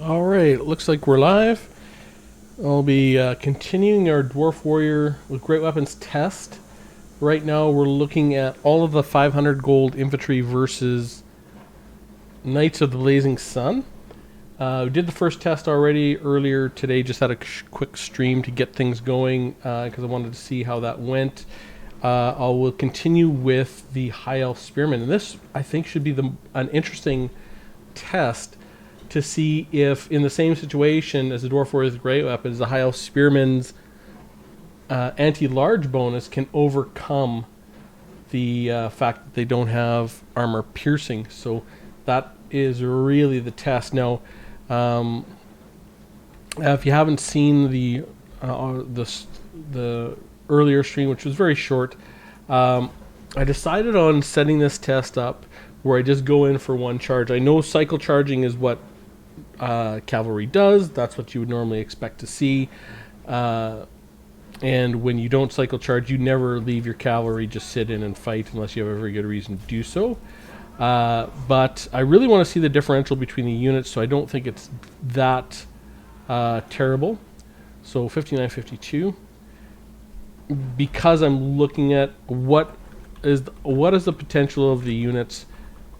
All right, it looks like we're live. I'll be continuing our Dwarf Warrior with Great Weapons test. Right now, we're looking at all of the 500 gold infantry versus Knights of the Blazing Sun. We did the first test already earlier today, just had a quick stream to get things going because I wanted to see how that went. I will continue with the High Elf Spearman, and this I think should be an interesting test to see if, in the same situation as the Dwarf Warrior's Great Weapons, the High Elf Spearman's anti-large bonus can overcome the fact that they don't have armor piercing. So that is really the test. Now, if you haven't seen the earlier stream, which was very short, I decided on setting this test up where I just go in for one charge. I know cycle charging is what cavalry does. That's what you would normally expect to see. And when you don't cycle charge, you never leave your cavalry just sit in and fight unless you have a very good reason to do so. But I really want to see the differential between the units, so I don't think it's that terrible. So 59-52. Because I'm looking at what is the potential of the units,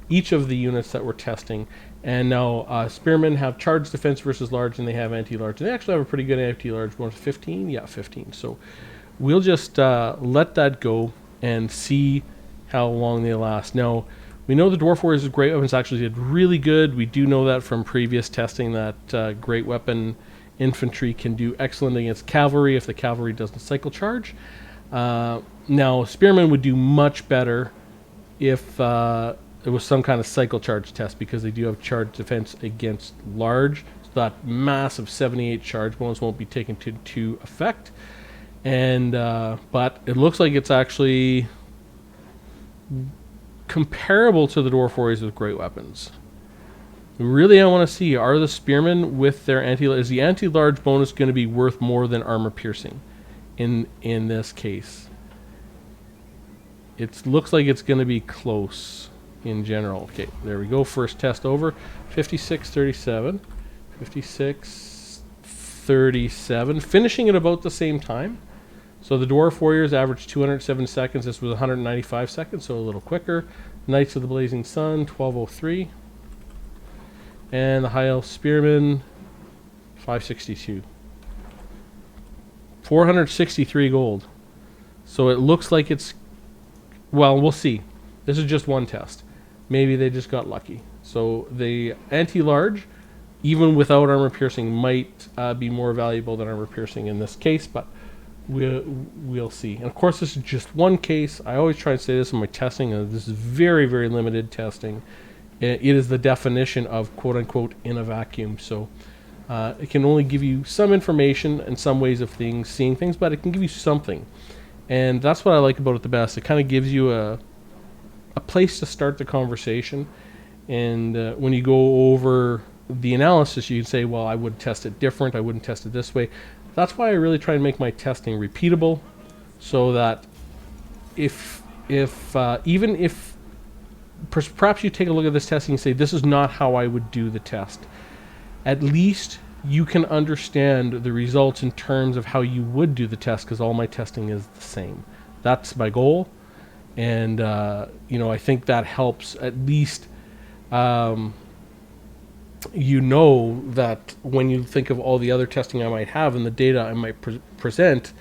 each of the units that we're testing. And now Spearmen have charge defense versus large, and they have anti-large. They actually have a pretty good anti-large bonus. 15? Yeah, 15. So we'll just let that go and see how long they last. Now, we know the Dwarf Warriors' Great Weapons actually did really good. We do know that from previous testing that Great Weapon infantry can do excellent against cavalry if the cavalry doesn't cycle charge. Now, Spearmen would do much better if it was some kind of cycle charge test, because they do have charge defense against large. So that massive 78 charge bonus won't be taken to effect. And but it looks like it's actually comparable to the Dwarf Warriors with Great Weapons. Really, I want to see, are the Spearmen with their is the anti-large bonus going to be worth more than armor piercing in this case? It looks like it's going to be close in general. Okay, there we go. First test over. 56-37. 56-37. Finishing at about the same time. So the Dwarf Warriors averaged 207 seconds. This was 195 seconds, so a little quicker. Knights of the Blazing Sun, 1203. And the High Elf Spearmen, 562. 463 gold. So it looks like it's... Well, we'll see. This is just one test. Maybe they just got lucky. So the anti-large, even without armor piercing, might be more valuable than armor piercing in this case, but we'll see. And of course, this is just one case. I always try to say this in my testing. This is very, very limited testing. It is the definition of quote-unquote in a vacuum. So it can only give you some information and some ways of seeing things, but it can give you something. And that's what I like about it the best. It kind of gives you a place to start the conversation. And when you go over the analysis, you can say, well, I would test it different. I wouldn't test it this way. That's why I really try and make my testing repeatable, so that even if perhaps you take a look at this testing and say, this is not how I would do the test, at least you can understand the results in terms of how you would do the test, because all my testing is the same. That's my goal. And, I think that helps at least, that when you think of all the other testing I might have and the data I might present,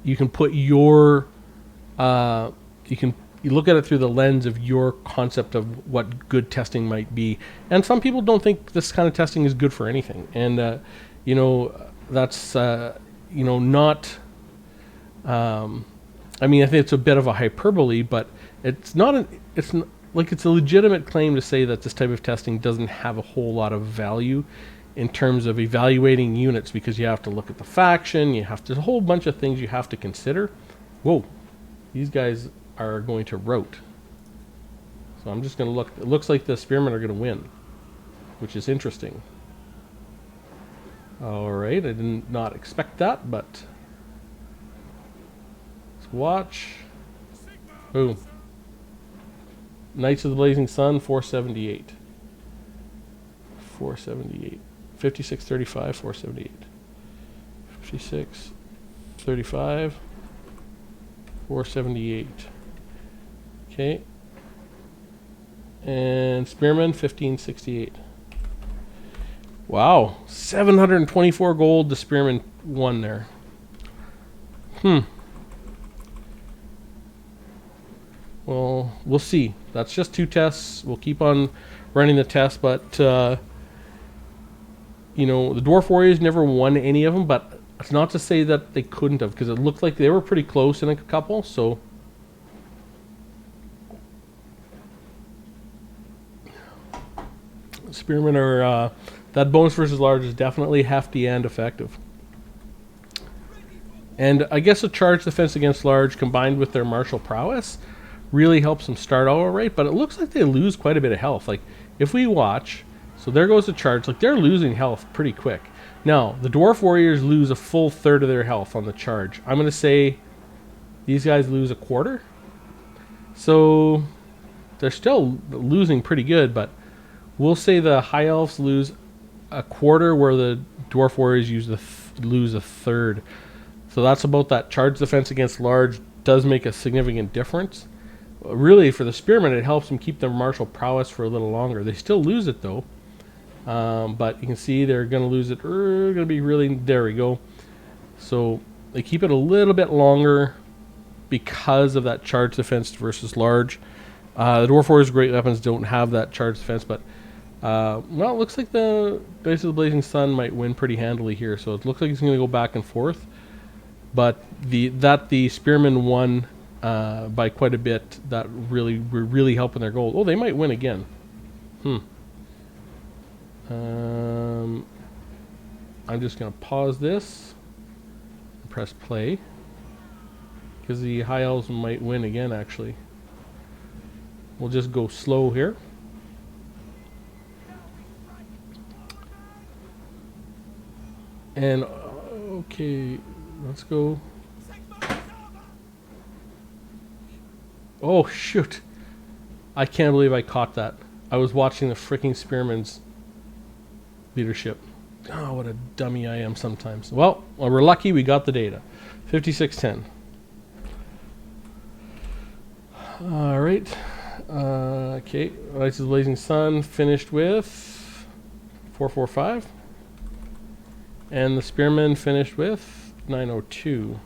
you can put your, you look at it through the lens of your concept of what good testing might be. And some people don't think this kind of testing is good for anything. And, that's, not... I mean, I think it's a bit of a hyperbole, but it's not. It's a legitimate claim to say that this type of testing doesn't have a whole lot of value in terms of evaluating units, because you have to look at the faction. There's a whole bunch of things you have to consider. Whoa, these guys are going to rout. So I'm just going to look. It looks like the Spearmen are going to win, which is interesting. All right, I did not expect that, but. Watch. Boom. Knights of the Blazing Sun, 478. 478. 56, 35, 478. 56, 35, 478. Okay. And Spearman, 1568. Wow. 724 gold. The Spearman won there. Well, we'll see. That's just 2 tests. We'll keep on running the test, but you know, the Dwarf Warriors never won any of them, but it's not to say that they couldn't have, because it looked like they were pretty close in a couple, so Spearmen are that bonus versus large is definitely hefty and effective. And I guess a charge defense against large combined with their martial prowess really helps them start out all right, but it looks like they lose quite a bit of health. Like, if we watch, so there goes the charge, like they're losing health pretty quick. Now, the Dwarf Warriors lose a full third of their health on the charge. I'm going to say these guys lose a quarter. So they're still losing pretty good, but we'll say the High Elves lose a quarter where the Dwarf Warriors lose a third. So that's about that. Charge defense against large does make a significant difference. Really, for the Spearmen, it helps them keep their martial prowess for a little longer. They still lose it, though. But you can see they're going to lose it. Going to be really... There we go. So they keep it a little bit longer because of that charge defense versus large. The Dwarf Warriors' great weapons don't have that charge defense, but... well, it looks like the Base of the Blazing Sun might win pretty handily here. So it looks like it's going to go back and forth. But the Spearmen won by quite a bit. That really were really helping their goal. Oh, they might win again. I'm just going to pause this and press play, because the High Elves might win again, actually. We'll just go slow here. And, okay, let's go. Oh, shoot. I can't believe I caught that. I was watching the freaking Spearman's leadership. Oh, what a dummy I am sometimes. Well, we're lucky we got the data. 5610. All right. Okay. Lights of the Blazing Sun finished with 445. And the Spearmen finished with 902.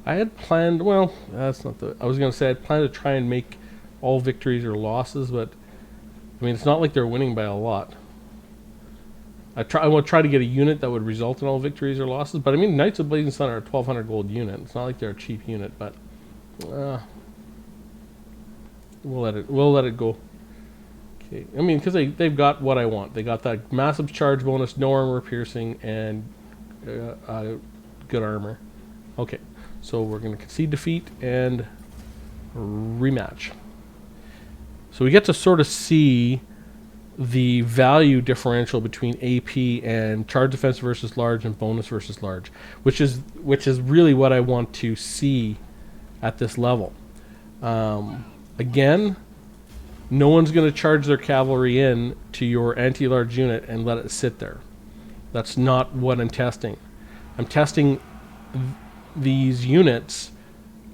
I had planned, well, that's not the, I was going to say I'd planned to try and make all victories or losses, but I mean, it's not like they're winning by a lot. I want to try to get a unit that would result in all victories or losses, but I mean, Knights of Blazing Sun are a 1200 gold unit. It's not like they're a cheap unit, but we'll let it go. Okay, I mean, because they've got what I want. They got that massive charge bonus, no armor piercing, and good armor. Okay, so we're going to concede defeat and rematch. So we get to sort of see the value differential between AP and charge defense versus large and bonus versus large, which is really what I want to see at this level. Again, no one's going to charge their cavalry in to your anti-large unit and let it sit there. That's not what I'm testing. I'm testing these units,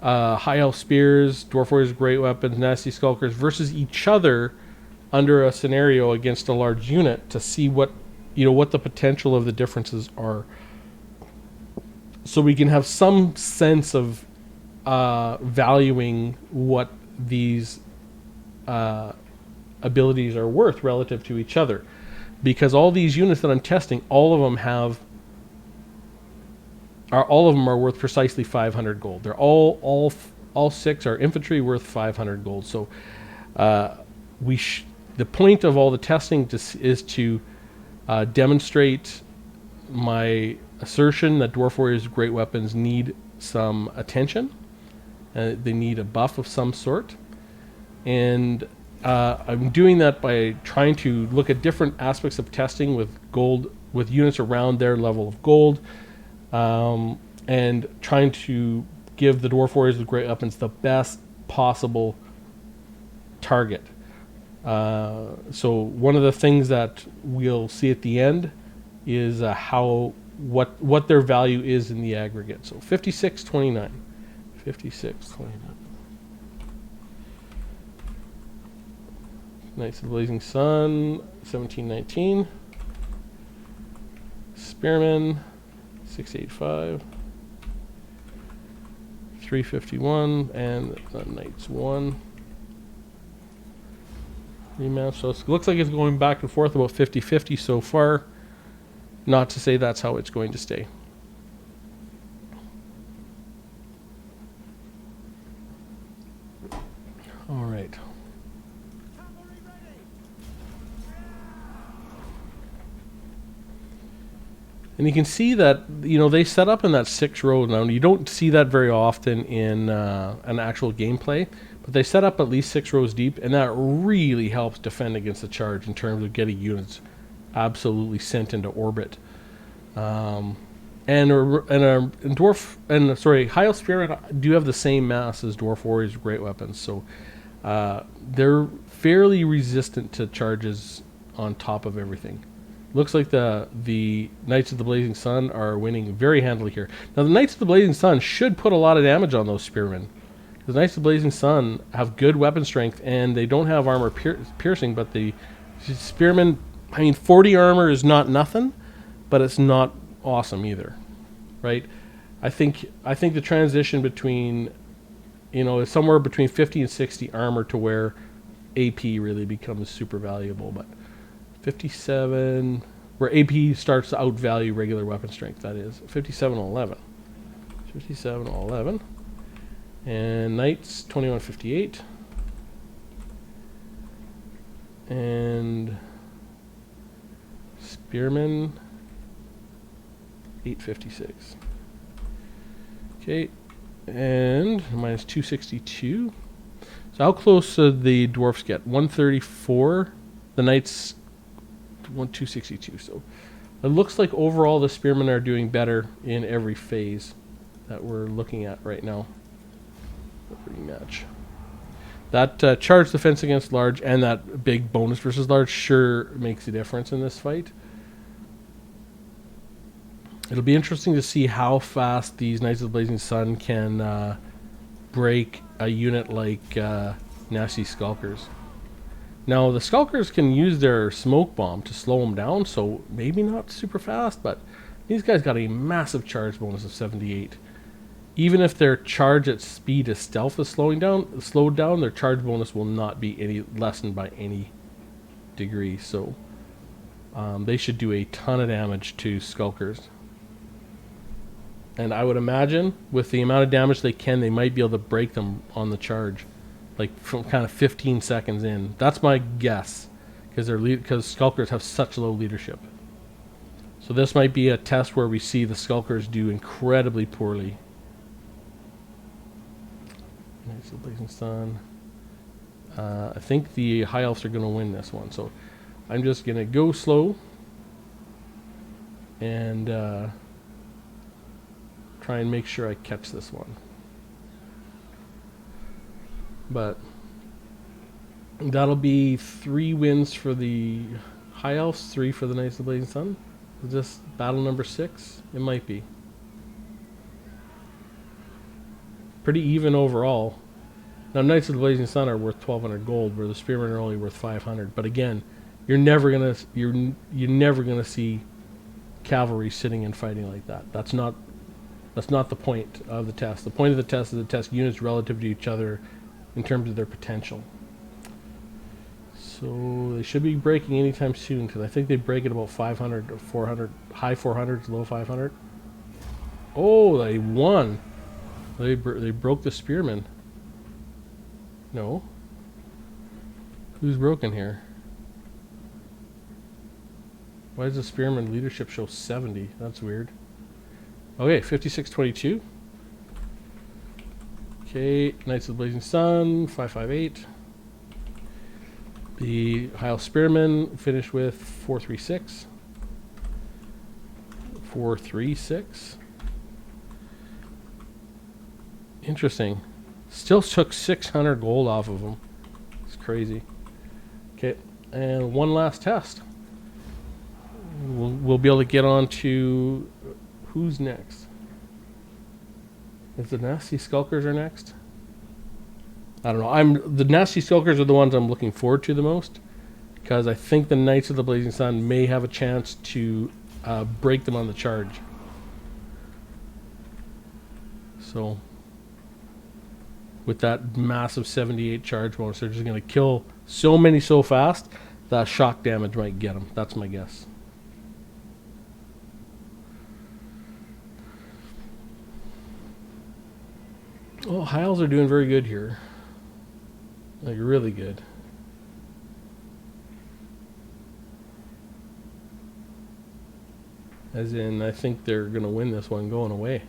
High Elf Spears, Dwarf Warriors Great Weapons, Nasty Skulkers, versus each other under a scenario against a large unit to see what the potential of the differences are, so we can have some sense of valuing what these abilities are worth relative to each other. Because all these units that I'm testing, all of them are worth precisely 500 gold. They're all 6 are infantry worth 500 gold. So the point of all the testing is to demonstrate my assertion that Dwarf Warriors Great Weapons need some attention. They need a buff of some sort. And I'm doing that by trying to look at different aspects of testing with gold, with units around their level of gold, and trying to give the Dwarf Warriors with Great Weapons the best possible target. So one of the things that we'll see at the end is what their value is in the aggregate. So 56.29. 56.29. Knights of the Blazing Sun, 1719. Spearman, 685. 351, and the Knights 1. Rematch. So it looks like it's going back and forth about 50-50 so far. Not to say that's how it's going to stay. All right. And you can see that, they set up in that 6 row. Now, you don't see that very often in an actual gameplay, but they set up at least 6 rows deep, and that really helps defend against the charge in terms of getting units absolutely sent into orbit. And Dwarf, High Elf Spearmen do have the same mass as Dwarf Warriors' great weapons, so they're fairly resistant to charges on top of everything. Looks like the Knights of the Blazing Sun are winning very handily here. Now, the Knights of the Blazing Sun should put a lot of damage on those Spearmen. The Knights of the Blazing Sun have good weapon strength, and they don't have armor piercing, but the Spearmen, 40 armor is not nothing, but it's not awesome either, right? I think the transition between, is somewhere between 50 and 60 armor to where AP really becomes super valuable, but 57, where AP starts to outvalue regular weapon strength, that is. 57.11. 57.11. And Knights, 21.58. And Spearmen, 8.56. Okay, and minus 262. So how close did the Dwarfs get? 134. The Knights, 262. So it looks like overall the Spearmen are doing better in every phase that we're looking at right now. Rematch. That charge defense against large and that big bonus versus large sure makes a difference in this fight. It'll be interesting to see how fast these Knights of the Blazing Sun can break a unit like Nasty Skulkers. Now, the Skulkers can use their smoke bomb to slow them down, so maybe not super fast, but these guys got a massive charge bonus of 78. Even if their charge at speed as stealth is slowed down, their charge bonus will not be any lessened by any degree. So they should do a ton of damage to Skulkers. And I would imagine with the amount of damage they might be able to break them on the charge, like from kind of 15 seconds in. That's my guess, because Skulkers have such low leadership. So this might be a test where we see the Skulkers do incredibly poorly. Nice, Blazing Sun. I think the High Elves are going to win this one, so I'm just going to go slow and try and make sure I catch this one. But that'll be 3 wins for the High Elves, 3 for the Knights of the Blazing Sun. Is this battle number 6? It might be. Pretty even overall. Now, Knights of the Blazing Sun are worth 1,200 gold, where the Spearmen are only worth 500. But again, you're never gonna see cavalry sitting and fighting like that. That's not the point of the test. The point of the test is to test units relative to each other in terms of their potential. So they should be breaking anytime soon, because I think they break at about 500 or 400, high 400s, low 500. Oh, they won. They broke the Spearmen. No. Who's broken here? Why does the Spearman leadership show 70? That's weird. Okay, 56-22. Okay, Knights of the Blazing Sun, 558. The High Elf Spearmen finished with 436. 436. Interesting. Still took 600 gold off of them. It's crazy. Okay, and one last test. We'll be able to get on to who's next. Is the Nasty Skulkers are next? I don't know. The Nasty Skulkers are the ones I'm looking forward to the most, because I think the Knights of the Blazing Sun may have a chance to break them on the charge. So, with that massive 78 charge bonus, they're just going to kill so many so fast that shock damage might get them. That's my guess. Oh, Hiles are doing very good here. Like, really good. As in, I think they're going to win this one going away.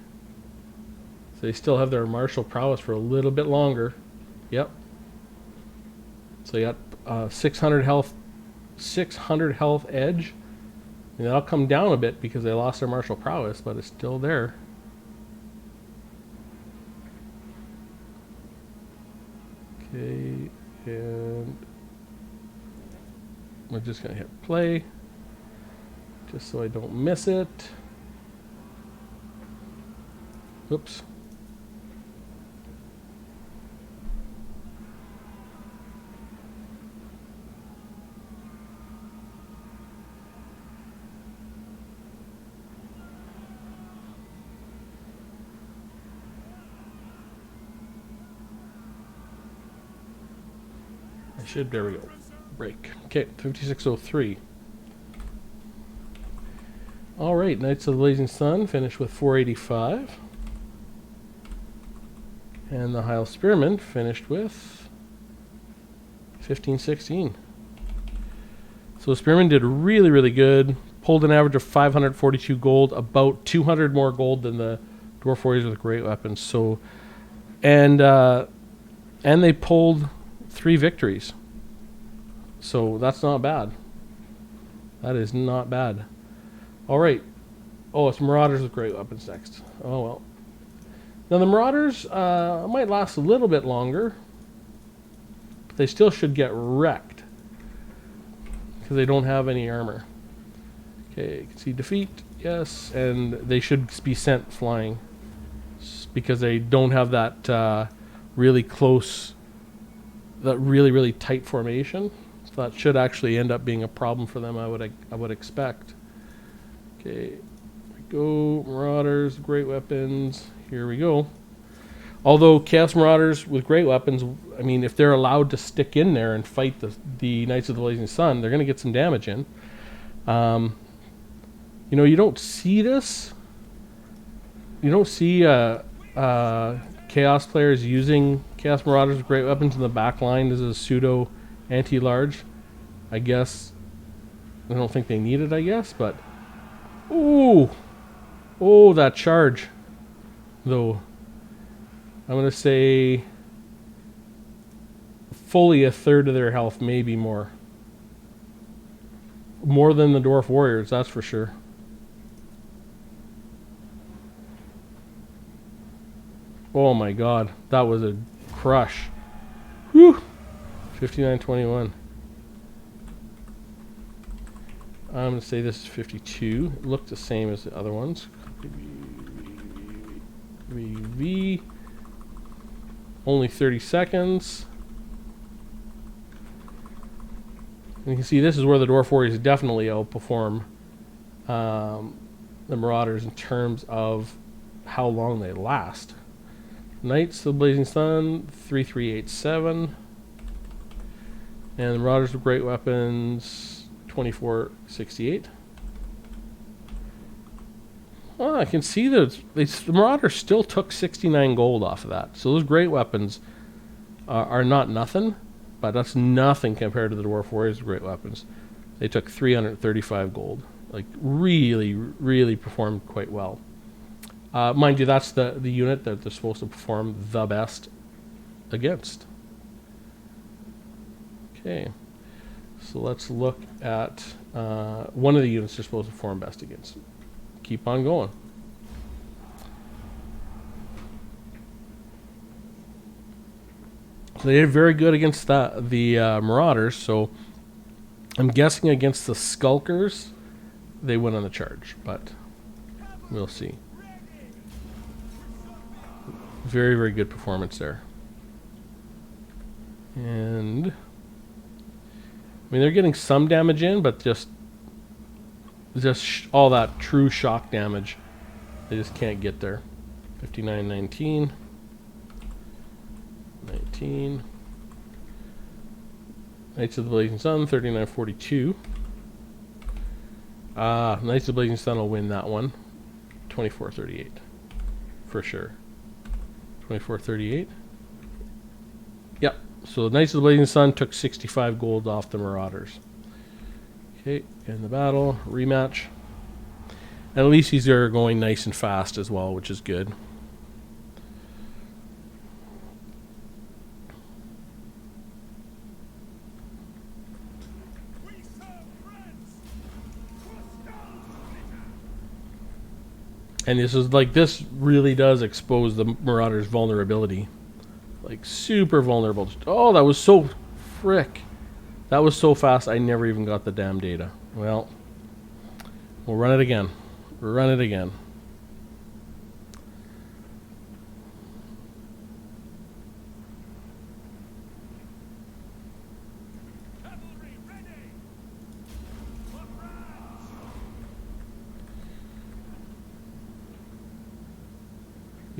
So they still have their martial prowess for a little bit longer. Yep. So you got 600 health edge. And that'll come down a bit because they lost their martial prowess, but it's still there. Okay, and we're just going to hit play, just so I don't miss it. Oops. There we go. Break. Okay, 5603. Alright, Knights of the Blazing Sun finished with 485. And the Heil Spearmen finished with 1516. So the Spearmen did really, really good. Pulled an average of 542 gold, about 200 more gold than the Dwarf Warriors with great weapons. So, and they pulled 3 victories. So that's not bad. That is not bad. Alright. Oh, it's Marauders with great weapons next. Oh well. Now the Marauders might last a little bit longer. But they still should get wrecked. Because they don't have any armor. Okay, concede defeat. Yes. And they should be sent flying. Because they don't have that really close, that really, really tight formation. So that should actually end up being a problem for them, I would expect. Okay, here we go. Marauders, great weapons. Here we go. Although Chaos Marauders with great weapons, I mean, if they're allowed to stick in there and fight the Knights of the Blazing Sun, they're going to get some damage in. You know, you don't see this. You don't see Chaos players using Chaos Marauders with great weapons in the back line. This is a pseudo anti-large. I guess I don't think they need it, I guess, but ooh, oh, that charge though. I'm gonna say fully a third of their health, maybe more than the Dwarf Warriors, that's for sure. Oh my god, that was a crush. Whew. 59-21. I'm going to say this is 52. It looked the same as the other ones. V. Only 30 seconds. And you can see this is where the Dwarf Warriors definitely outperform the Marauders in terms of how long they last. Knights of the Blazing Sun, 3387. And the Marauders with great weapons, 2468. Well, I can see that the Marauders still took 69 gold off of that. So those great weapons are not nothing, but that's nothing compared to the Dwarf Warriors with great weapons. They took 335 gold. Like, really, really performed quite well. Mind you, that's the unit that they're supposed to perform the best against. Okay, so let's look at one of the units they're supposed to perform best against. Keep on going. So they did very good against the Marauders, so I'm guessing against the Skulkers, they went on the charge, but we'll see. Very, very good performance there. And I mean, they're getting some damage in, but just all that true shock damage, they just can't get there. 59, 19. 19. Knights of the Blazing Sun, 39, 42. Knights of the Blazing Sun will win that one. 24, 38. For sure. 24, 38. Yep. So the Knights of the Blazing Sun took 65 gold off the Marauders. Okay, in the battle, rematch. And at least these are going nice and fast as well, which is good. And this really does expose the Marauder's vulnerability. Like, super vulnerable. Oh, that was so frick. That was so fast, I never even got the damn data. Well, we'll run it again. Run it again.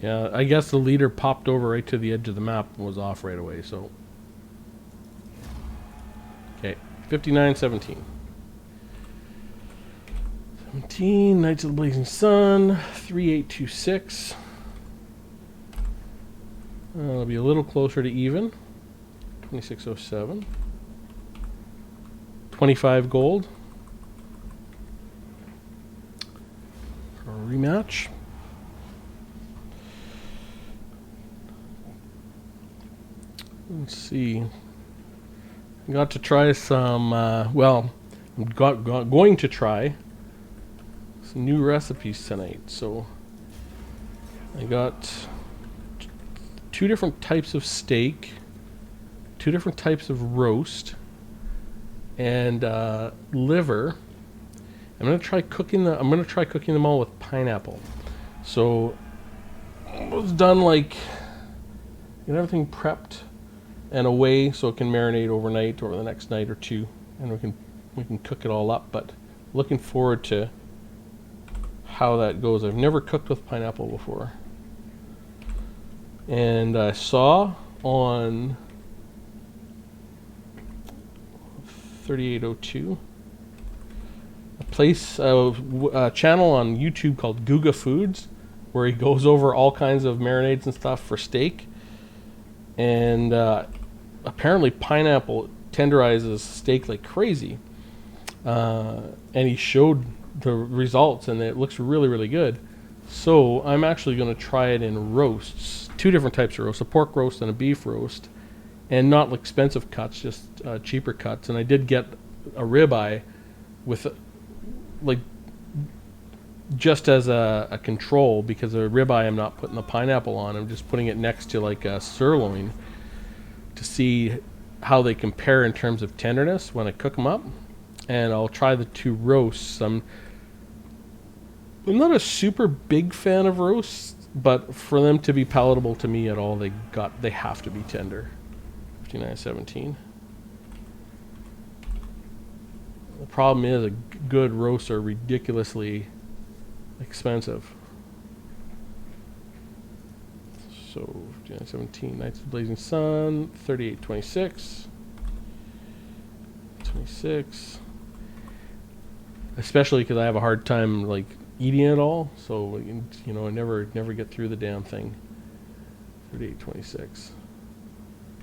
Yeah, I guess the leader popped over right to the edge of the map and was off right away, so. Okay, 59, 17. 17, Knights of the Blazing Sun, 3826. It'll be a little closer to even. 2607. 25 gold. For a rematch. Let's see. I got to try some, well, I'm going to try some new recipes tonight. So I got 2 different types of steak, 2 different types of roast, and liver. I'm gonna try cooking them all with pineapple. So it was done like, get everything prepped and away so it can marinate overnight or the next night or 2, and we can cook it all up. But looking forward to how that goes. I've never cooked with pineapple before, and I saw on 3802 a place, a channel on YouTube called Guga Foods, where he goes over all kinds of marinades and stuff for steak. And apparently pineapple tenderizes steak like crazy. And he showed the results, and it looks really, really good. So I'm actually going to try it in roasts. 2 different types of roast, a pork roast and a beef roast. And not expensive cuts, just cheaper cuts. And I did get a ribeye with, like, just as a control, because a ribeye I'm not putting the pineapple on. I'm just putting it next to like a sirloin to see how they compare in terms of tenderness when I cook them up. And I'll try the 2 roasts. I'm not a super big fan of roasts, but for them to be palatable to me at all, they have to be tender. 59.17. The problem is a good roasts are ridiculously expensive. So 59.17, Knights of the Blazing Sun, 38.26. 26. Especially because I have a hard time like eating it all, so you know I never get through the damn thing. 38.26.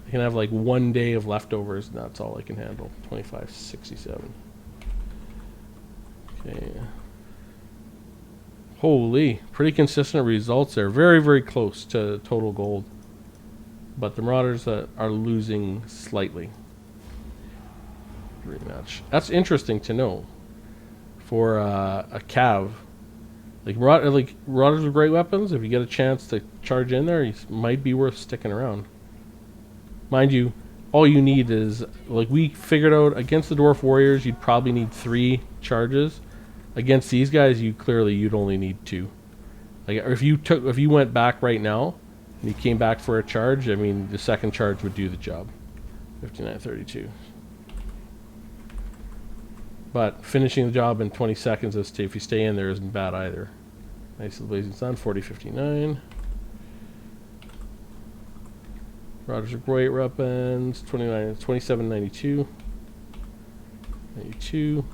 I can have like 1 day of leftovers, and that's all I can handle. 25.67. Okay. Holy, pretty consistent results there. Very, very close to total gold. But the Marauders are losing slightly. Rematch. That's interesting to know for a Cav. Like Marauders are great weapons. If you get a chance to charge in there, it might be worth sticking around. Mind you, all you need is, like we figured out, against the Dwarf Warriors, you'd probably need 3 charges. Against these guys, you'd only need 2. Like if you went back right now and you came back for a charge, I mean the second charge would do the job. 59:32. But finishing the job in 20 seconds, if you stay in there, isn't bad either. Knights of the Blazing Sun, 40:59. Marauders are great weapons, 27:92. 92.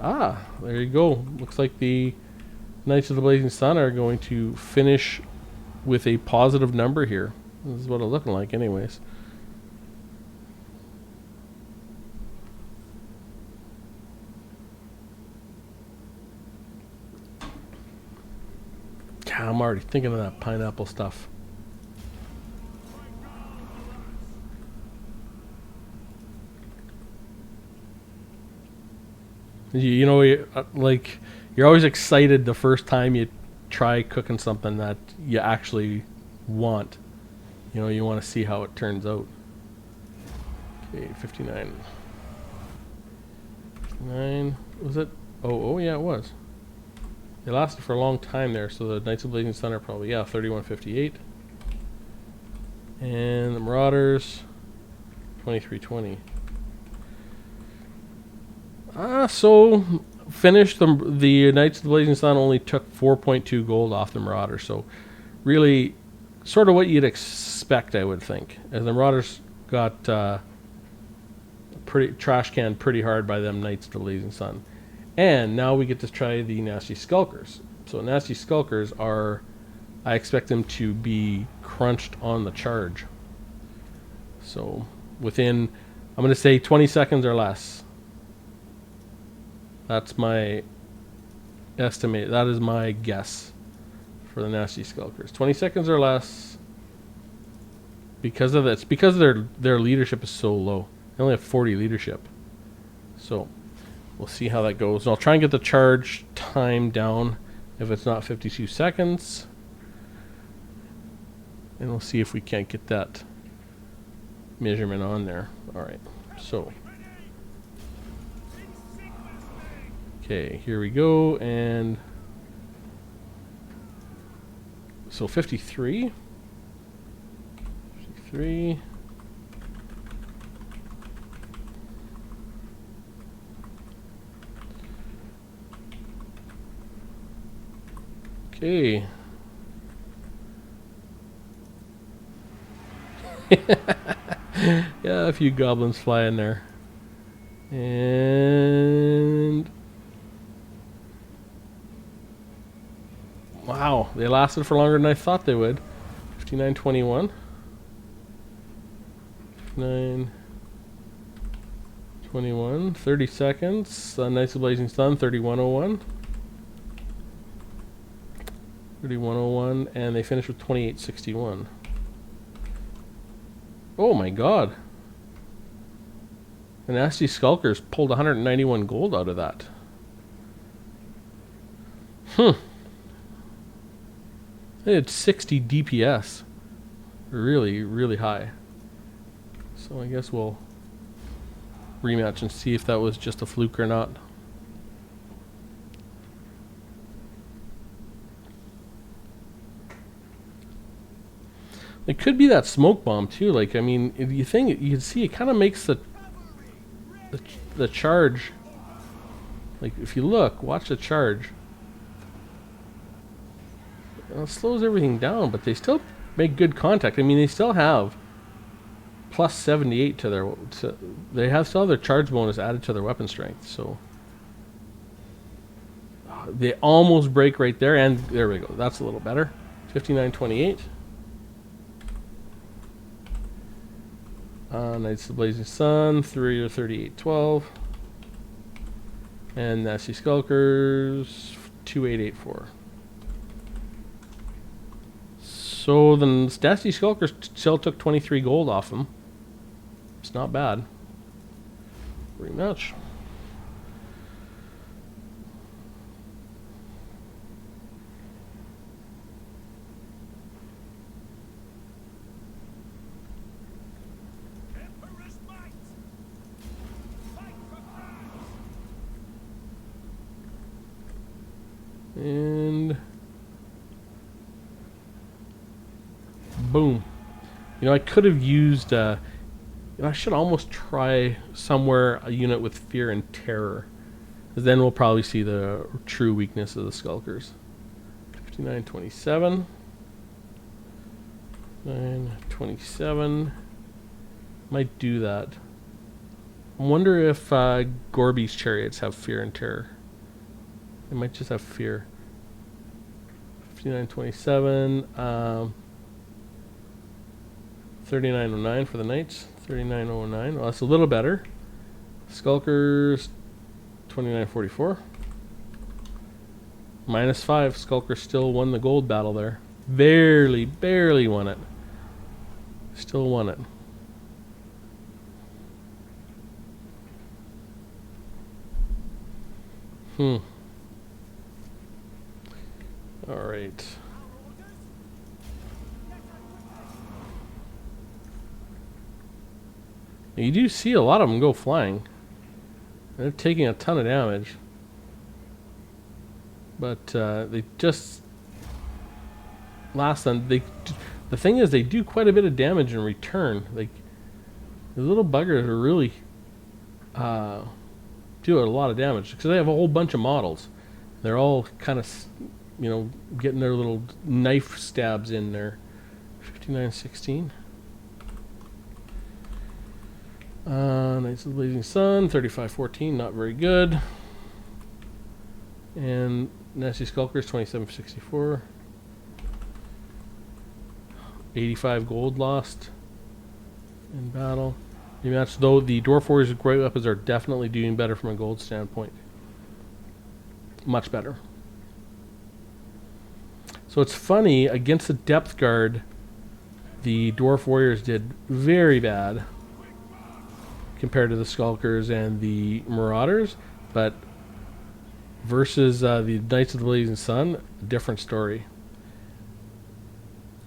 Ah, there you go. Looks like the Knights of the Blazing Sun are going to finish with a positive number here. This is what it's looking like anyways. God, I'm already thinking of that pineapple stuff. You know, like, you're always excited the first time you try cooking something that you actually want. You know, you want to see how it turns out. Okay, 59. 59. Was it? Oh, yeah, it was. It lasted for a long time there, so the Knights of Blazing Sun are probably, yeah, 31:58. And the Marauders, 23:20. So finished. The Knights of the Blazing Sun only took 4.2 gold off the Marauders, so really sort of what you'd expect, I would think. As the Marauders got pretty trash canned pretty hard by them Knights of the Blazing Sun. And now we get to try the Nasty Skulkers. So Nasty Skulkers are, I expect them to be crunched on the charge. So within, I'm going to say 20 seconds or less. That's my estimate. That is my guess for the Nasty Skulkers. 20 seconds or less. Because of this, because their leadership is so low. They only have 40 leadership. So we'll see how that goes. And I'll try and get the charge time down if it's not 52 seconds. And we'll see if we can't get that measurement on there. Alright, so. Okay, here we go. And so 53. 53. Okay. Yeah, a few goblins fly in there. And wow, they lasted for longer than I thought they would. 59:21. 59:21. 30 seconds. Knights of Blazing Sun, 31:01. 31:01, and they finished with 28:61. Oh my god. The Nasty Skulkers pulled 191 gold out of that. They had 60 DPS. Really, really high. So I guess we'll rematch and see if that was just a fluke or not. It could be that smoke bomb too. Like, I mean, if you think you can see, it kind of makes the charge. Like, if you look, watch the charge. It slows everything down, but they still make good contact. I mean, they still have plus 78 to their. They have still have their charge bonus added to their weapon strength. So they almost break right there, and there we go. That's a little better. 59:28. Knights of the Blazing Sun, 38:12. And Nasty Skulkers, 2884. So the Nasty Skulkers still took 23 gold off them. It's not bad. Rematch. Boom. You know, I could have used... I should almost try somewhere a unit with Fear and Terror. Then we'll probably see the true weakness of the Skulkers. 5927. 927. Might do that. I wonder if Gorby's Chariots have Fear and Terror. They might just have Fear. 5927. 3909 for the Knights. 3909. Well, that's a little better. Skulkers. 2944. -5. Skulker still won the gold battle there. Barely won it. Still won it. Alright. You do see a lot of them go flying. They're taking a ton of damage. But they just... the thing is, they do quite a bit of damage in return. Like, the little buggers are really do a lot of damage because they have a whole bunch of models. They're all kind of, getting their little knife stabs in there. 5916. Knights of the Blazing Sun. 3514. Not very good. And Nasty Skulkers. 2764. 85 gold lost in battle. Rematch, though the Dwarf Warriors with great weapons are definitely doing better from a gold standpoint. Much better. So it's funny, against the Depth Guard, the Dwarf Warriors did very bad compared to the Skulkers and the Marauders, but versus the Knights of the Blazing Sun, different story.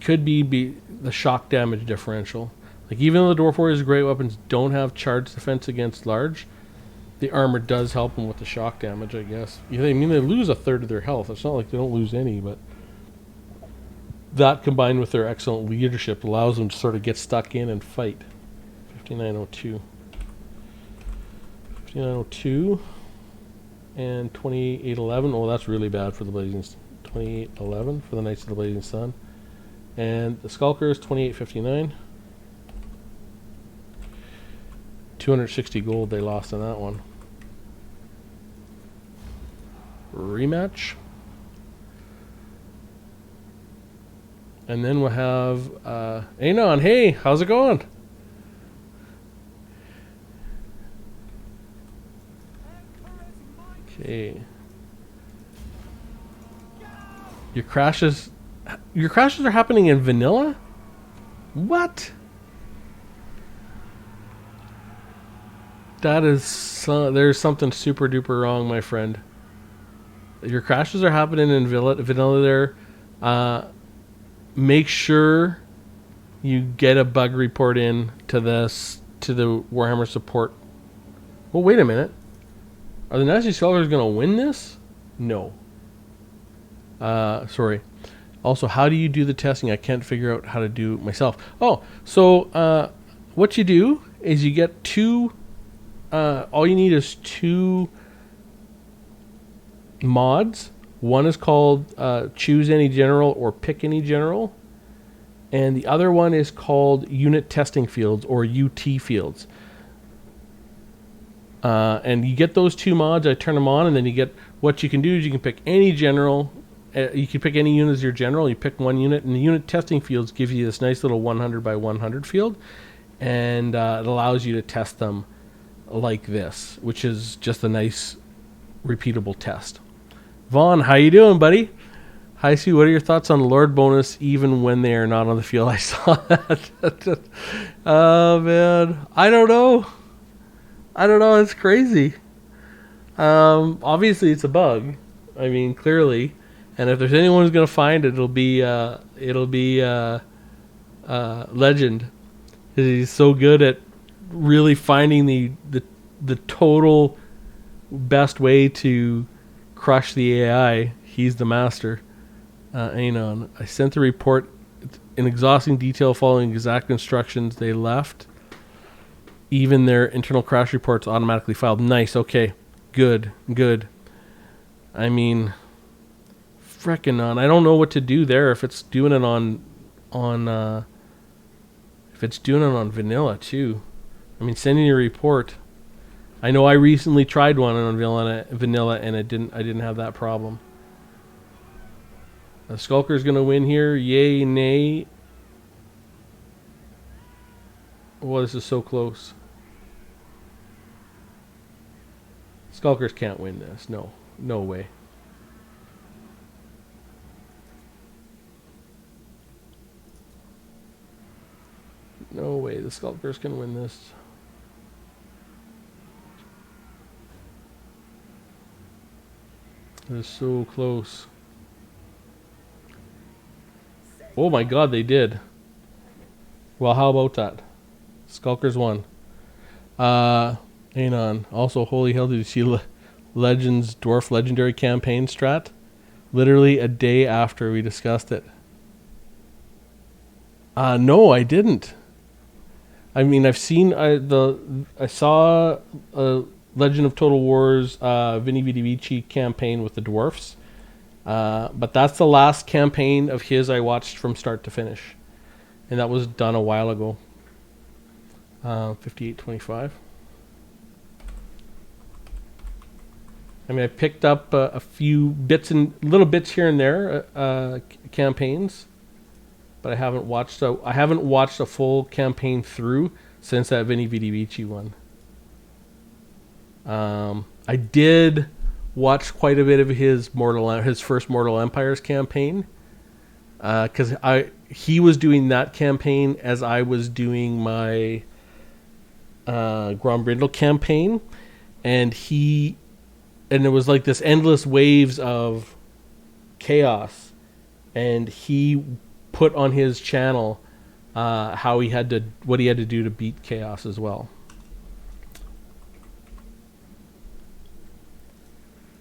Could be the shock damage differential. Like, even though the Dwarf Warriors' great weapons don't have charge defense against large, the armor does help them with the shock damage, I guess. They lose a third of their health. It's not like they don't lose any, but that combined with their excellent leadership allows them to sort of get stuck in and fight. 5902. 5902 and 2811. Oh, that's really bad for the Blazing. 2811 for the Knights of the Blazing Sun. And the Skulkers, 2859. 260 gold they lost on that one. Rematch. And then we'll have Anon. Hey, how's it going? Okay. Your crashes are happening in vanilla? What? That is there's something super duper wrong, my friend. Your crashes are happening in vanilla there. Make sure you get a bug report in to the Warhammer support. Well, wait a minute. Are the Nasty Skulkers going to win this? No. Sorry. Also, how do you do the testing? I can't figure out how to do it myself. Oh, so what you do is you get two... all you need is two mods. One is called Choose Any General or Pick Any General. And the other one is called Unit Testing Fields or UT Fields. And you get those two mods. I turn them on, and then you get... What you can do is you can pick any general... you can pick any unit as your general. You pick one unit, and the unit testing fields give you this nice little 100 by 100 field, and it allows you to test them like this, which is just a nice, repeatable test. Vaughn, how you doing, buddy? Hi, Sue. What are your thoughts on Lord bonus, even when they are not on the field? I saw that. Oh man, I don't know. It's crazy. Obviously, it's a bug. I mean, clearly. And if there's anyone who's going to find it, it'll be Legend. He's so good at really finding the total best way to crush the AI. He's the master. Anon. I sent the report in exhausting detail, following exact instructions they left. Even their internal crash reports automatically filed. Nice. Okay. Good. I mean, frickin' on. I don't know what to do there if it's doing it on if it's doing it on vanilla too. I mean, sending a report. I know I recently tried one on vanilla and I didn't have that problem. The Skulker's gonna win here. Yay, nay. Oh, this is so close. Skulkers can't win this. No way. No way the Skulkers can win this. It is so close. Oh my god, they did. Well, how about that? Skulkers won. Hang on. Also, holy hell, did you see Legends Dwarf Legendary Campaign strat? Literally a day after we discussed it. No, I didn't. I mean, I saw Legend of Total War's Vinny Vici campaign with the Dwarfs. But that's the last campaign of his I watched from start to finish. And that was done a while ago. 58.25. I mean, I picked up a few little bits here and there, campaigns, but I haven't watched a full campaign through since that Vinny Vici one. I did watch quite a bit of his first Mortal Empires campaign, because he was doing that campaign as I was doing my Grombrindle campaign, and there was like this endless waves of chaos, and he put on his channel what he had to do to beat chaos as well,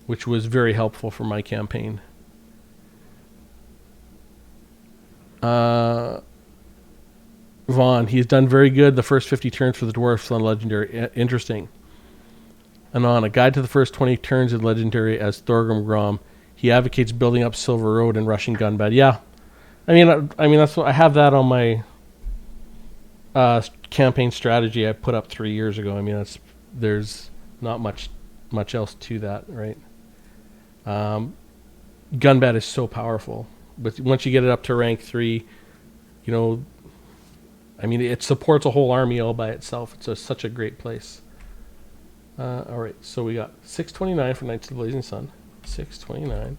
which was very helpful for my campaign. Vaughn, he's done very good the first 50 turns for the Dwarfs on Legendary. Interesting. And on a guide to the first 20 turns in Legendary as Thorgrim Grom, he advocates building up Silver Road and rushing Gunbad. Yeah, I mean that's what I have that on my campaign strategy I put up 3 years ago. I mean, there's not much else to that, right? Gunbad is so powerful, but once you get it up to rank 3, I mean, it supports a whole army all by itself. It's such a great place. All right, so we got 629 for Knights of the Blazing Sun, 629,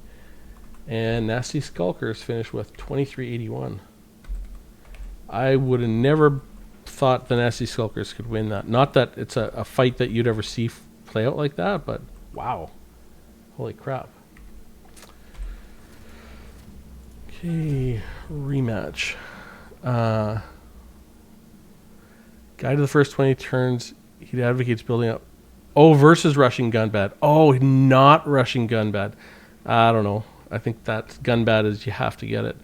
and Nasty Skulkers finished with 2381. I would have never thought the Nasty Skulkers could win that. Not that it's a fight that you'd ever see play out like that, but wow, holy crap. Okay, rematch. Guide to the first 20 turns. He advocates building up. Oh, versus rushing Gunbad. Oh, not rushing Gunbad. I don't know. I think that Gunbad is you have to get it.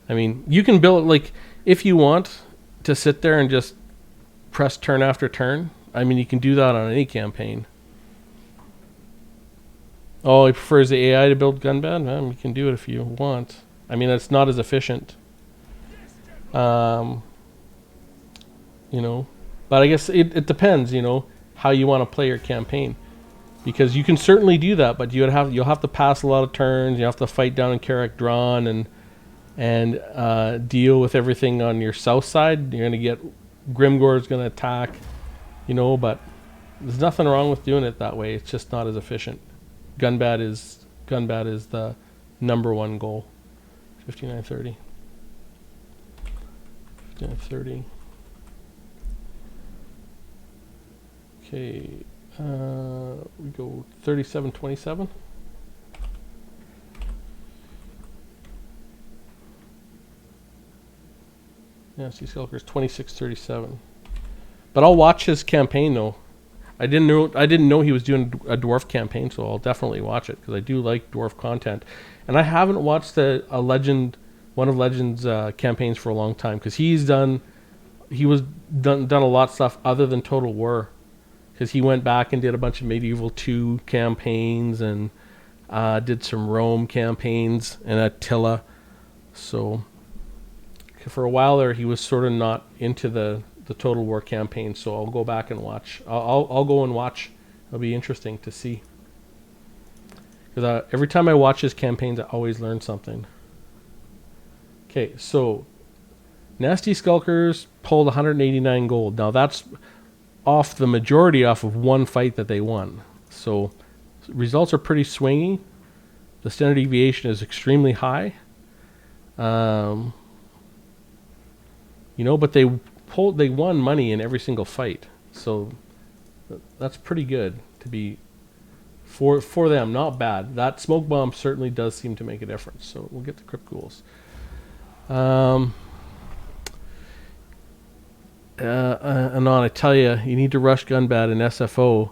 I mean, you can build, like, if you want to sit there and just press turn after turn, I mean, you can do that on any campaign. Oh, he prefers the AI to build Gunbad? Well, you can do it if you want. I mean, it's not as efficient. But I guess it depends, how you want to play your campaign, because you can certainly do that, but you'll have to pass a lot of turns. You have to fight down in Carrick Drawn and deal with everything on your south side. You're gonna get Grimgor's gonna attack, but there's nothing wrong with doing it that way. It's just not as efficient. Gunbad is the number one goal. 5930. 5930. Okay, we go 3727. Yeah, see Skulker's 2637. But I'll watch his campaign though. I didn't know he was doing a Dwarf campaign, so I'll definitely watch it because I do like Dwarf content. And I haven't watched a Legend one of Legend's campaigns for a long time, because done a lot of stuff other than Total War, because he went back and did a bunch of Medieval 2 campaigns and did some Rome campaigns and Attila. So for a while there, he was sort of not into the Total War campaign. So I'll go back and watch. I'll go and watch. It'll be interesting to see. Because every time I watch his campaigns, I always learn something. Okay, so Nasty Skulkers pulled 189 gold. Now that's off the majority off of one fight that they won. So results are pretty swingy. The standard deviation is extremely high. But they won money in every single fight. So that's pretty good to be for them. Not bad. That smoke bomb certainly does seem to make a difference. So we'll get the Crypt Ghouls. Anon, I tell you need to rush Gunbad and SFO.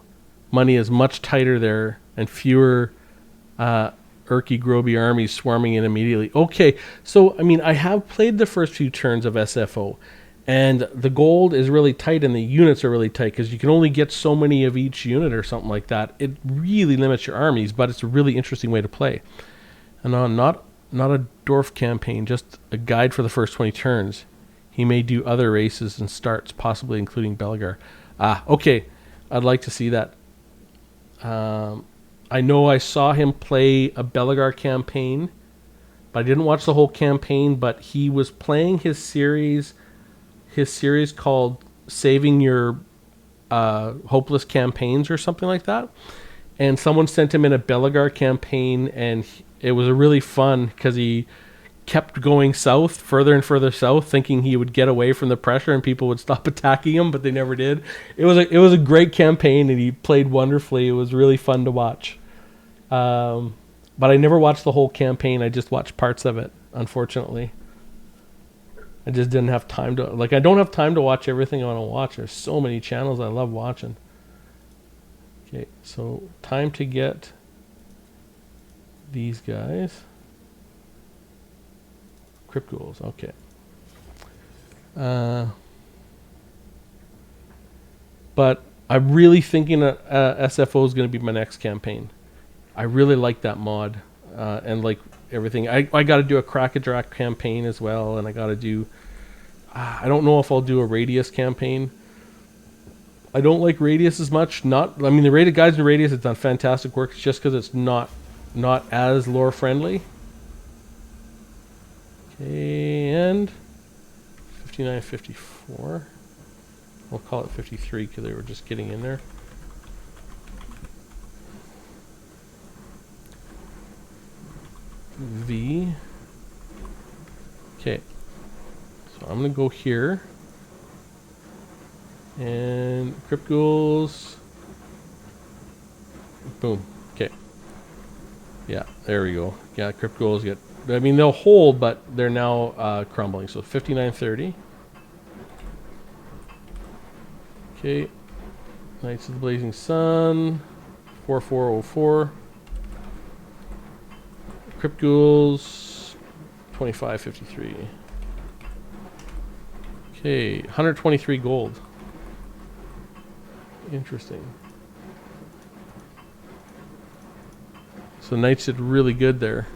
Money is much tighter there, and fewer Urky Groby armies swarming in immediately. Okay, so I mean, I have played the first few turns of SFO, and the gold is really tight, and the units are really tight because you can only get so many of each unit or something like that. It really limits your armies, but it's a really interesting way to play. Anon, not a Dwarf campaign, just a guide for the first 20 turns. He may do other races and starts, possibly including Belgar. Okay. I'd like to see that. I know I saw him play a Belgar campaign, but I didn't watch the whole campaign, but he was playing his series called Saving Your Hopeless Campaigns or something like that. And someone sent him in a Belgar campaign, and it was really fun because he kept going south, further and further south, thinking he would get away from the pressure and people would stop attacking him, but they never did. It was a great campaign, and he played wonderfully. It was really fun to watch. But I never watched the whole campaign. I just watched parts of it, unfortunately. I just didn't have time to... I don't have time to watch everything I want to watch. There's so many channels I love watching. Okay, so time to get these guys. Crypt Ghouls, okay. But I'm really thinking that SFO is going to be my next campaign. I really like that mod, and like everything. I got to do a Crack-a-Drac campaign as well, and I got to do... I don't know if I'll do a Radius campaign. I don't like Radius as much. The rated guys in Radius have done fantastic work. It's just because it's not as lore friendly. Okay, and 59.54. We'll call it 53 because they were just getting in there. V. Okay. So I'm going to go here. And Crypt Ghouls. Boom. Okay. Yeah, there we go. Yeah, Crypt Ghouls get... they'll hold, but they're now crumbling. So 59.30. Okay. Knights of the Blazing Sun. 4404. Crypt Ghouls. 25.53. Okay, 123 gold. Interesting. So Knights did really good there.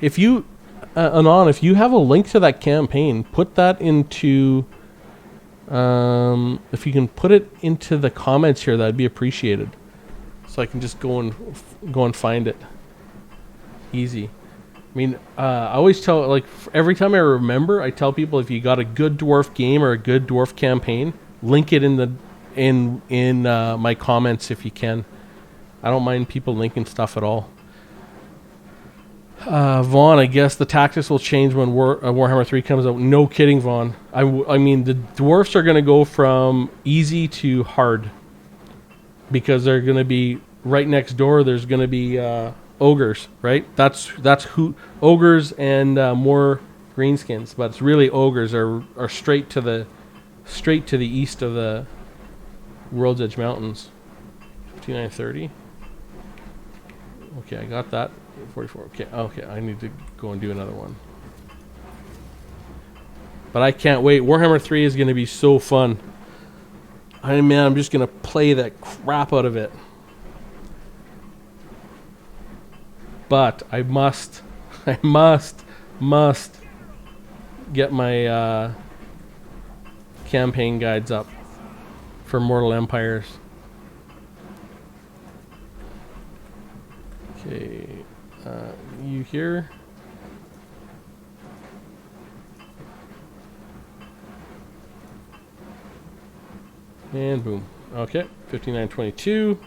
If you, Anon, if you have a link to that campaign, put that into, if you can put it into the comments here, that'd be appreciated. So I can just go and find it. Easy. I always tell, every time I remember, I tell people if you got a good Dwarf game or a good Dwarf campaign, link it in my comments if you can. I don't mind people linking stuff at all. Vaughn, I guess the tactics will change when Warhammer 3 comes out. No kidding, Vaughn. The Dwarfs are going to go from easy to hard because they're going to be right next door. There's going to be ogres, right? That's who ogres and more greenskins, but it's really ogres are straight to the east of the World's Edge Mountains. 5930. Okay, I got that. 44. Okay, okay. I need to go and do another one. But I can't wait. Warhammer 3 is going to be so fun. Man, I'm just going to play that crap out of it. But I must get my campaign guides up for Mortal Empires. Okay, you here? And boom. Okay, 5922.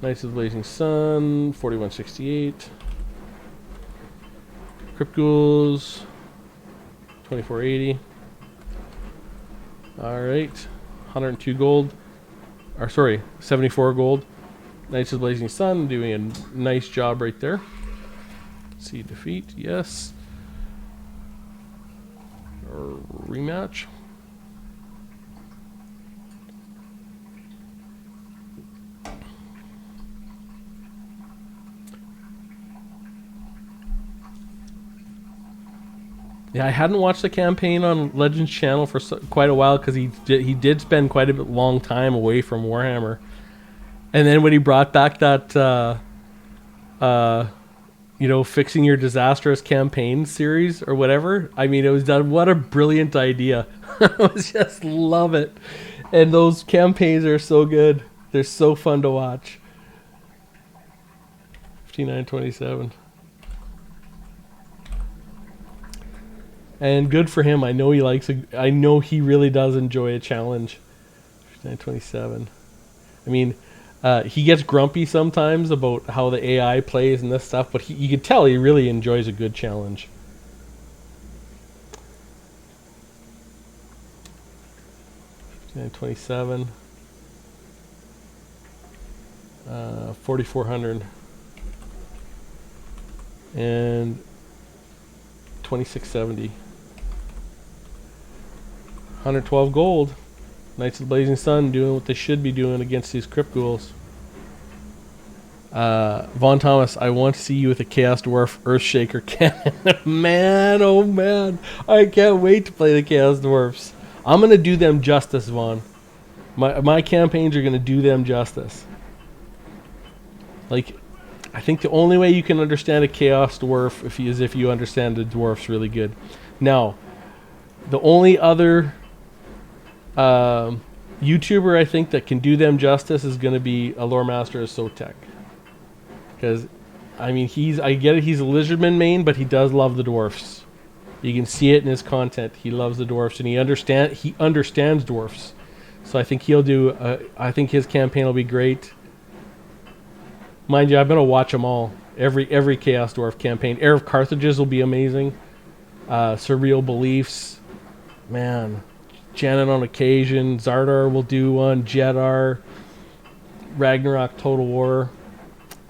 Knights of the Blazing Sun, 4168. Crypt Ghouls, 2480. Alright, 102 gold. Or sorry, 74 gold. Knights of the Blazing Sun doing a nice job right there. See defeat, yes. Or rematch. Yeah, I hadn't watched the campaign on Legends channel for quite a while because he did spend quite a long time away from Warhammer. And then when he brought back that, fixing your disastrous campaign series or whatever, I mean, it was done. What a brilliant idea! I just love it, and those campaigns are so good. They're so fun to watch. 5927. And good for him. I know he likes. I know he really does enjoy a challenge. 5927. I mean, he gets grumpy sometimes about how the AI plays and this stuff, but you can tell he really enjoys a good challenge. $59.27. 4,400. And 2670. 112 gold. Knights of the Blazing Sun doing what they should be doing against these Crypt Ghouls. Von Thomas, I want to see you with a Chaos Dwarf Earthshaker cannon. Man, oh man. I can't wait to play the Chaos Dwarfs. I'm going to do them justice, Vaughn. My campaigns are going to do them justice. Like, I think the only way you can understand a Chaos Dwarf is if you understand the Dwarfs really good. Now, the only other YouTuber I think that can do them justice is going to be a lore master of Sotek. Because, I mean, I get it, he's a Lizardman main, but he does love the Dwarfs. You can see it in his content. He loves the Dwarfs, and he understands Dwarfs. So I think he'll do, I think his campaign will be great. Mind you, I'm going to watch them all. Every Chaos Dwarf campaign. Heir of Carthages will be amazing. Surreal Beliefs. Man. Janet on Occasion. Zardar will do one. Jedar. Ragnarok Total War.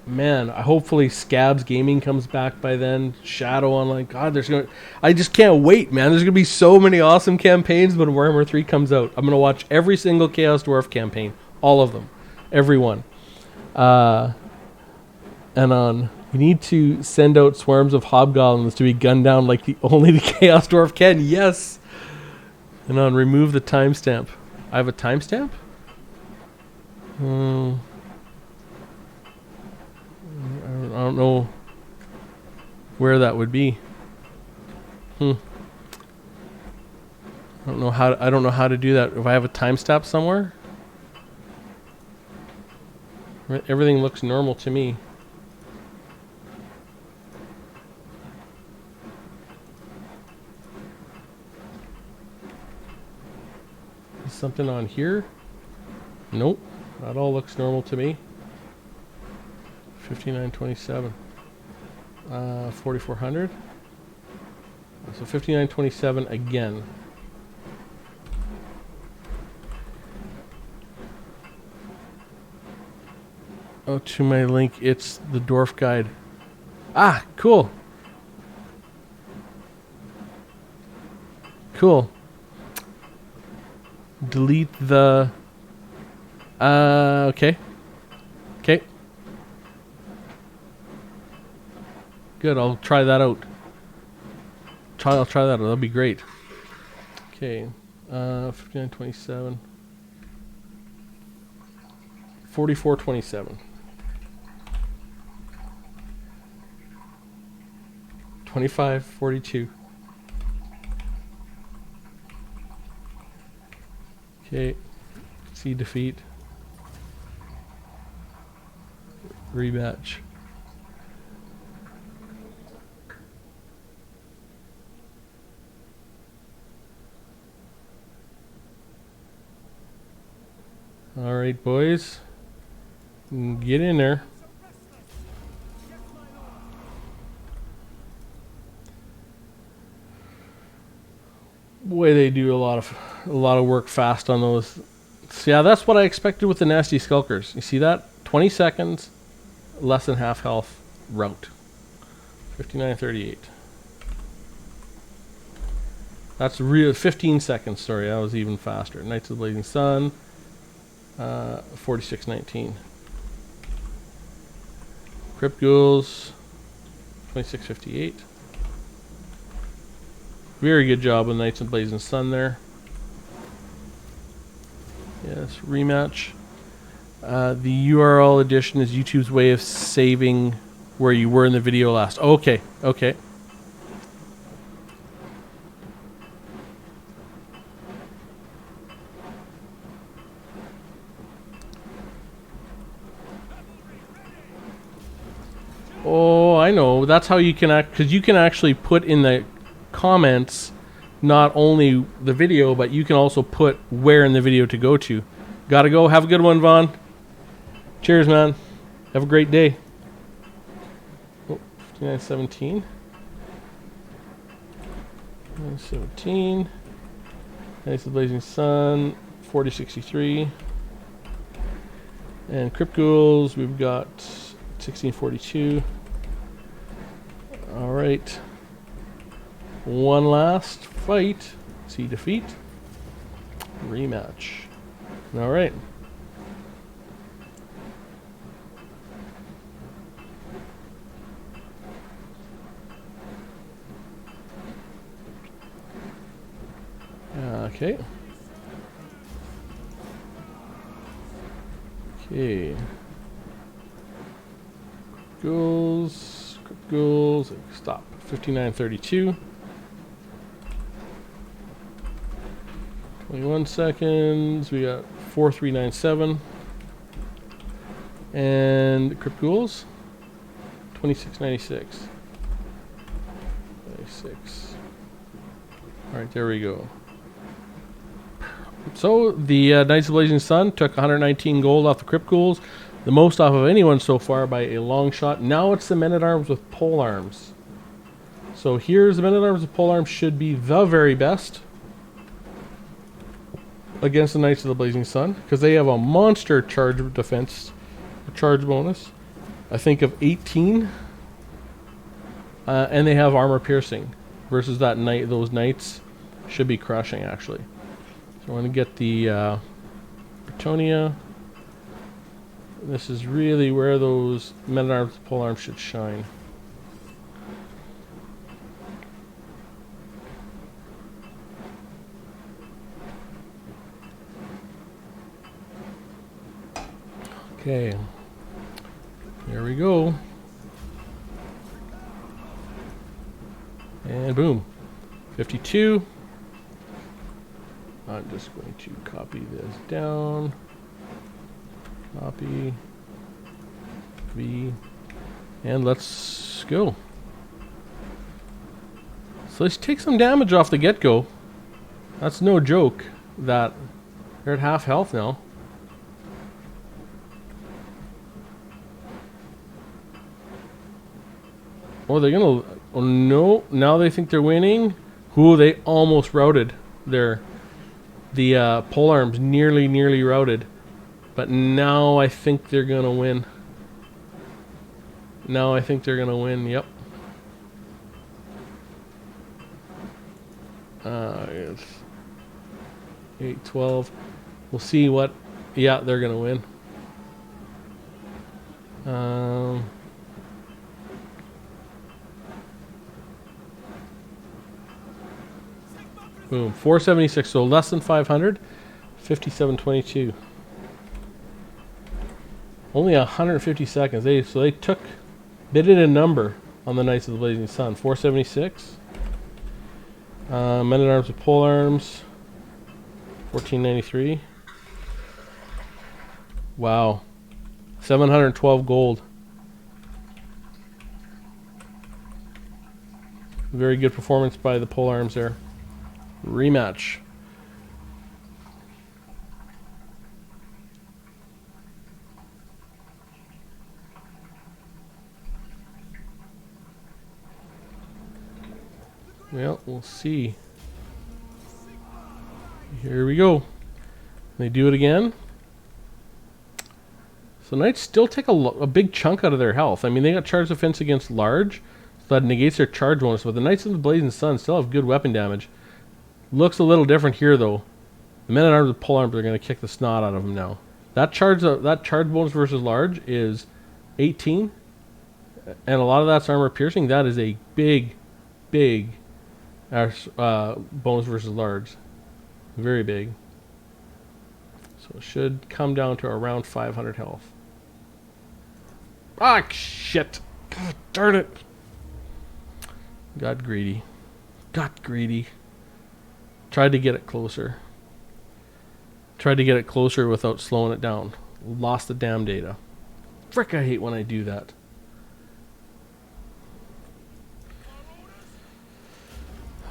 Man, hopefully Scabs Gaming comes back by then. Shadow Online. God, I just can't wait, man. There's going to be so many awesome campaigns when Warhammer 3 comes out. I'm going to watch every single Chaos Dwarf campaign. All of them. Every one. You need to send out swarms of hobgoblins to be gunned down like only the Chaos Dwarf can. Yes. And remove the timestamp. I have a timestamp? I don't know where that would be. I don't know how to do that. If I have a timestamp somewhere, everything looks normal to me. Is something on here? Nope. That all looks normal to me. 5927. 4400. So 5927 again. Oh, to my link, it's the Dwarf Guide. Ah, cool. Cool. Delete the... okay. Okay. Good. I'll try that out. I'll try that out. That'll be great. Okay. 59.27. 44.27. 25.42. Okay. See defeat. Rematch. All right, boys. Get in there. Boy, they do a lot of work fast on those. So yeah, that's what I expected with the nasty skulkers. You see that? 20 seconds, less than half health, route. 59.38. That's real. 15 seconds. Sorry, that was even faster. Knights of the Blazing Sun. 46.19. Crypt Ghouls. 26.58. Very good job with Knights of the Blazing Sun there. Yes, rematch. The URL edition is YouTube's way of saving where you were in the video last. Okay, okay. Oh, I know. That's how you can because you can actually put in the comments not only the video, but you can also put where in the video to go to. Gotta go. Have a good one, Vaughn. Cheers, man. Have a great day. Oh, 59.17. 59.17. Nice Blazing Sun. 40.63. And Crypt Ghouls, we've got 16.42. All right. One last fight. See defeat. Rematch. All right. Okay. Okay. Ghouls. Ghouls. Stop. 59.32. 21 seconds. We got 4397. And Crypt Ghouls. 26.96. 96. Alright, there we go. So the Knights of Blazing Sun took 119 gold off the Crypt Ghouls, the most off of anyone so far by a long shot. Now it's the Men-at-Arms with pole arms. So here's the Men-at-Arms with pole arms should be the very best against the Knights of the Blazing Sun because they have a monster charge defense, charge bonus, I think of 18, and they have armor piercing versus that knight. Those knights should be crushing actually. So I'm going to get the Britonia. This is really where those Men-at-Arms pole arms should shine. Okay, there we go. And boom, 52. I'm just going to copy this down. Copy. V. And let's go. So let's take some damage off the get-go. That's no joke that they're at half health now. Oh, they're gonna... Oh, no. Now they think they're winning. Ooh, they almost routed the pole arms. Nearly routed. But now I think they're gonna win. Now I think they're gonna win, yep. It's 8-12. We'll see what... Yeah, they're gonna win. Boom. 476, so less than 500. 5722. Only 150 seconds. So they did a number on the Knights of the Blazing Sun. 476. Men at Arms with Pole Arms. 1493. Wow. 712 gold. Very good performance by the Pole Arms there. Rematch. Well, we'll see. Here we go. They do it again. So Knights still take a big chunk out of their health. I mean, they got charge defense against large, so that negates their charge bonus. But the Knights of the Blazing Sun still have good weapon damage. Looks a little different here, though. The men at arms with pole arms are going to kick the snot out of them now. That charge bonus versus large is 18, and a lot of that's armor piercing. That is a big bonus versus large, very big. So it should come down to around 500 health. Ah, shit! God darn it! Got greedy. Tried to get it closer. Without slowing it down. Lost the damn data. Frick, I hate when I do that.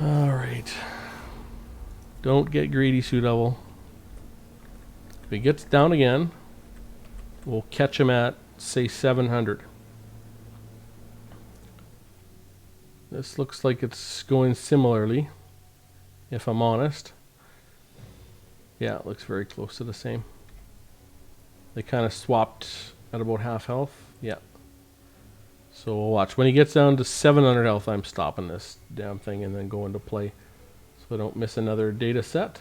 Alright. Don't get greedy, Sioux Devil. If he gets down again, we'll catch him at, say, 700. This looks like it's going similarly, if I'm honest. Yeah, it looks very close to the same. They kind of swapped at about half health. Yeah. So we'll watch. When he gets down to 700 health, I'm stopping this damn thing and then go into play, so I don't miss another data set.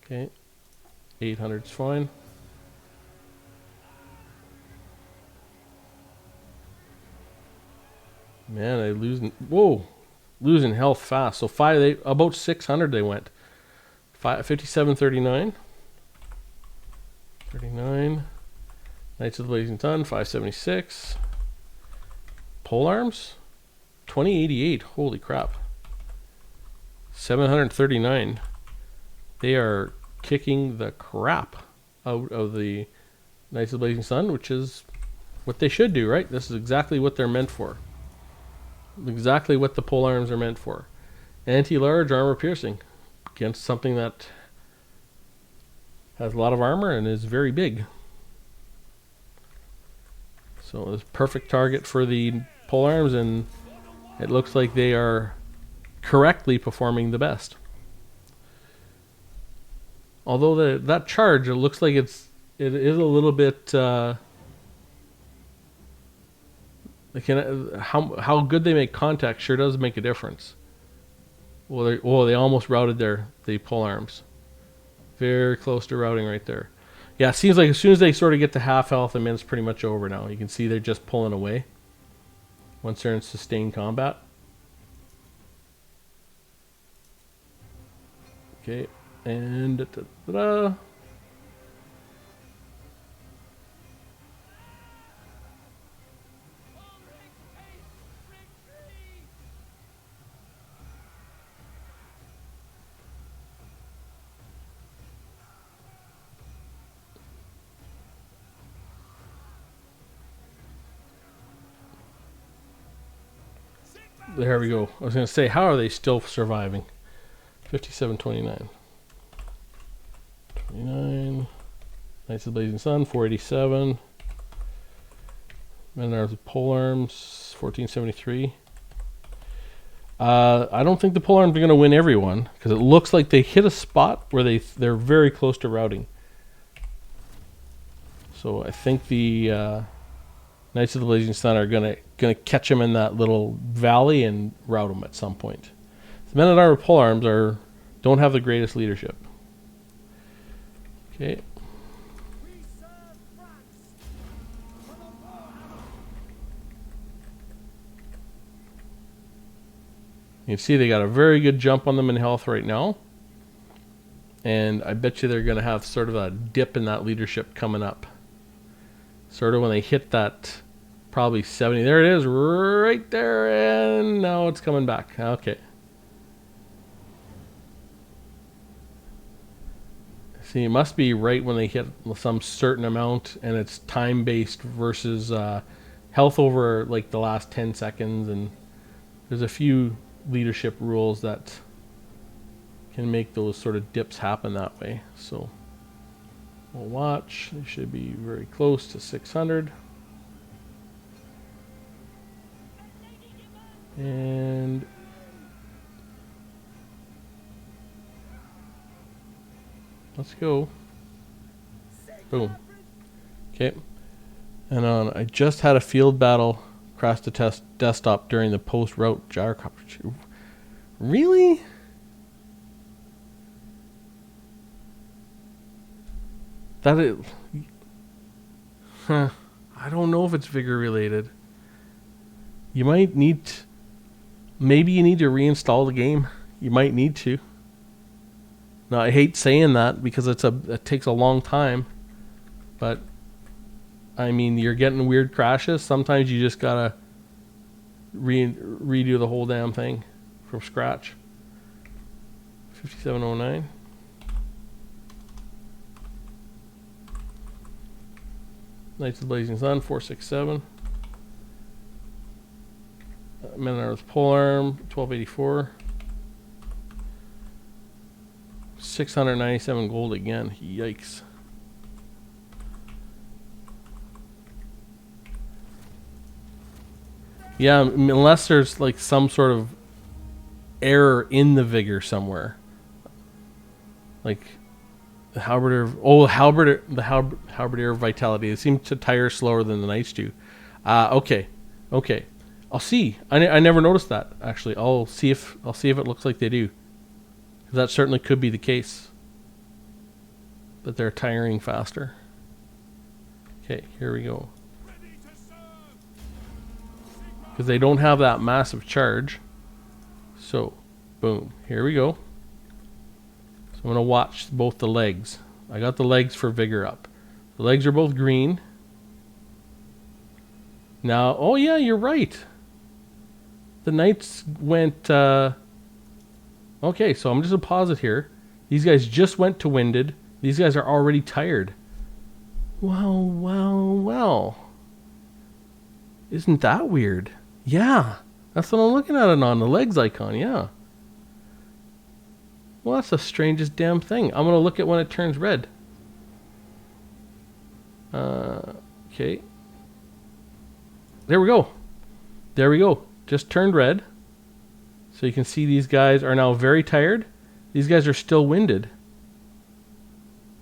Okay. 800's fine. Man, they losing health fast. So about 600 they went. 5739. 39. Knights of the Blazing Sun, 576. Pole Arms, 2088. Holy crap. 739. They are kicking the crap out of the Knights of the Blazing Sun, which is what they should do, right? This is exactly what they're meant for. Exactly what the pole arms are meant for. Anti-large armor piercing against something that has a lot of armor and is very big. So it's perfect target for the pole arms, and it looks like they are correctly performing the best. Although that charge, it looks like it is a little bit how good they make contact sure does make a difference. Well, they almost routed the pole arms. Very close to routing right there. Yeah, it seems like as soon as they sort of get to half health, I mean, it's pretty much over now. You can see they're just pulling away once they're in sustained combat. Okay, and da-da-da-da. There we go. I was going to say, how are they still surviving? 5729. 29. Knights of the Blazing Sun, 487. Men at Arms with Pole Arms, 1473. I don't think the pole arms are going to win everyone, because it looks like they hit a spot where they're very close to routing. So I think the Knights of the Blazing Sun are gonna catch him in that little valley and rout him at some point. The men at arms with pole arms don't have the greatest leadership. Okay. You can see they got a very good jump on them in health right now. And I bet you they're going to have sort of a dip in that leadership coming up. Sort of when they hit that probably 70. There it is right there. And now it's coming back. Okay. See, it must be right when they hit some certain amount, and it's time-based versus health over like the last 10 seconds. And there's a few leadership rules that can make those sort of dips happen that way. So we'll watch. They should be very close to 600. And let's go. Boom. Okay. And I just had a field battle crash the test desktop during the post route gyro coverage. Really? That is, I don't know if it's vigor related. You might need, maybe you need to reinstall the game. You might need to. Now I hate saying that because it takes a long time, but I mean you're getting weird crashes. Sometimes you just gotta redo the whole damn thing from scratch. 5709. Knights of the Blazing Sun, 467. Men at Arms Polearm, 1284. 697 gold again. Yikes. Yeah, unless there's like some sort of error in the vigor somewhere. Like the halberdier, the halberdier vitality. They seem to tire slower than the knights do. Okay. I'll see. I never noticed that actually. I'll see if it looks like they do. That certainly could be the case. That they're tiring faster. Okay, here we go. Because they don't have that massive charge. So, boom. Here we go. So I'm going to watch both the legs. I got the legs for vigor up. The legs are both green. Now, oh yeah, you're right. The knights went... okay, so I'm just going to pause it here. These guys just went to winded. These guys are already tired. Well. Isn't that weird? Yeah. That's what I'm looking at it on. The legs icon, yeah. Well, that's the strangest damn thing. I'm going to look at when it turns red. Okay. There we go. Just turned red. So you can see these guys are now very tired. These guys are still winded.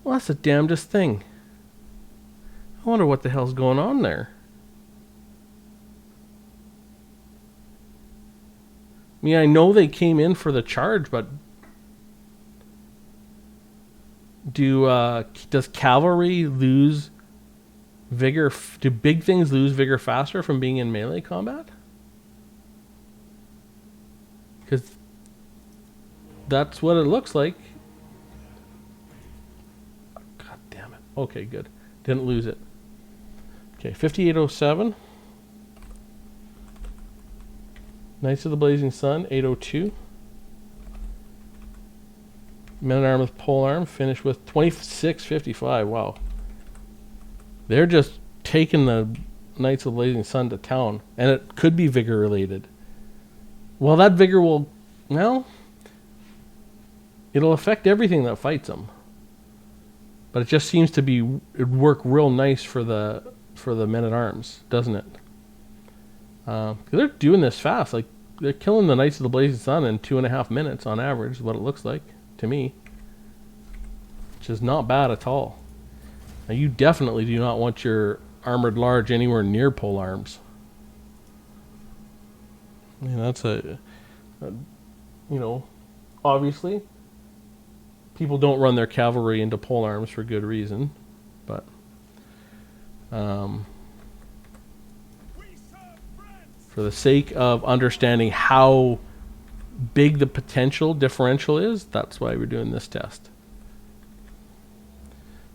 Well, that's the damnedest thing. I wonder what the hell's going on there. I mean, I know they came in for the charge, but does cavalry lose vigor? Do big things lose vigor faster from being in melee combat? Because that's what it looks like. God damn it. Okay, good. Didn't lose it. Okay, 5807. Knights of the Blazing Sun, 802. Men at Arms with Polearm finished with 2655. Wow. They're just taking the Knights of the Blazing Sun to town. And it could be vigor related. Well, that vigor will... Well, it'll affect everything that fights them. But it just seems to be... It'd work real nice for the men at arms, doesn't it? Because they're doing this fast. Like, they're killing the Knights of the Blazing Sun in 2.5 minutes on average, is what it looks like to me. Which is not bad at all. Now, you definitely do not want your armored large anywhere near pole arms. I mean, that's you know, obviously, people don't run their cavalry into pole arms for good reason, but for the sake of understanding how big the potential differential is, that's why we're doing this test.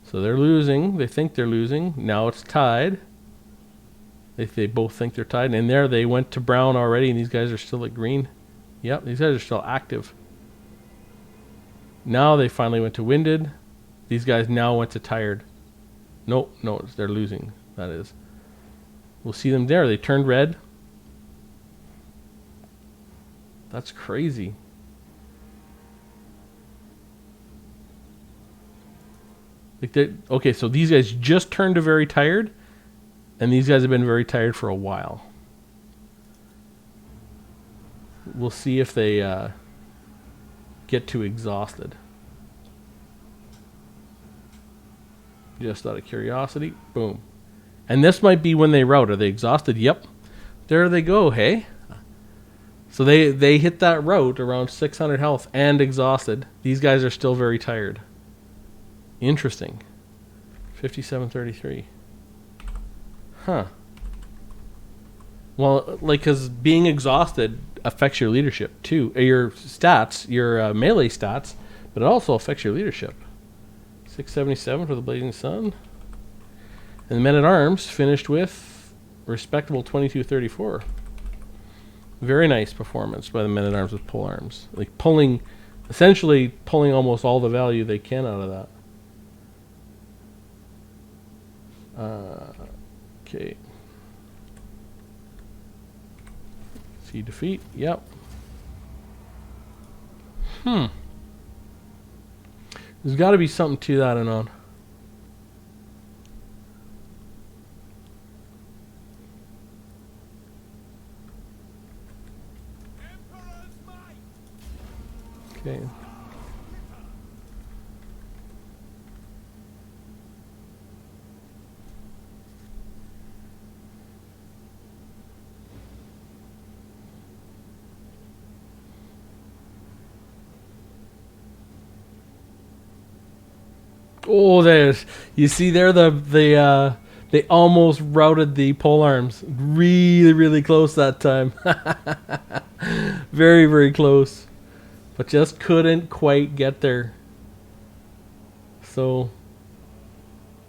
So they're losing. They think they're losing. Now it's tied. They both think they're tied. And there they went to brown already, and these guys are still at green. Yep, these guys are still active. Now they finally went to winded. These guys now went to tired. No, they're losing. That is. We'll see them there. They turned red. That's crazy. Okay, so these guys just turned to very tired, and these guys have been very tired for a while. We'll see if they get too exhausted. Just out of curiosity, boom. And this might be when they route. Are they exhausted? Yep. There they go, hey? So they hit that route around 600 health and exhausted. These guys are still very tired. Interesting. 5733. Huh. Well, like, because being exhausted affects your leadership too. Your stats, your melee stats, but it also affects your leadership. 677 for the Blazing Sun. And the Men-at-Arms finished with respectable 2234. Very nice performance by the Men-at-Arms with pole arms. Like essentially pulling almost all the value they can out of that. Okay. See defeat. Yep. There's got to be something to that, Anon. Okay. Oh, there's, you see there they almost routed the pole arms. Really, really close that time. Very, very close. But just couldn't quite get there. So,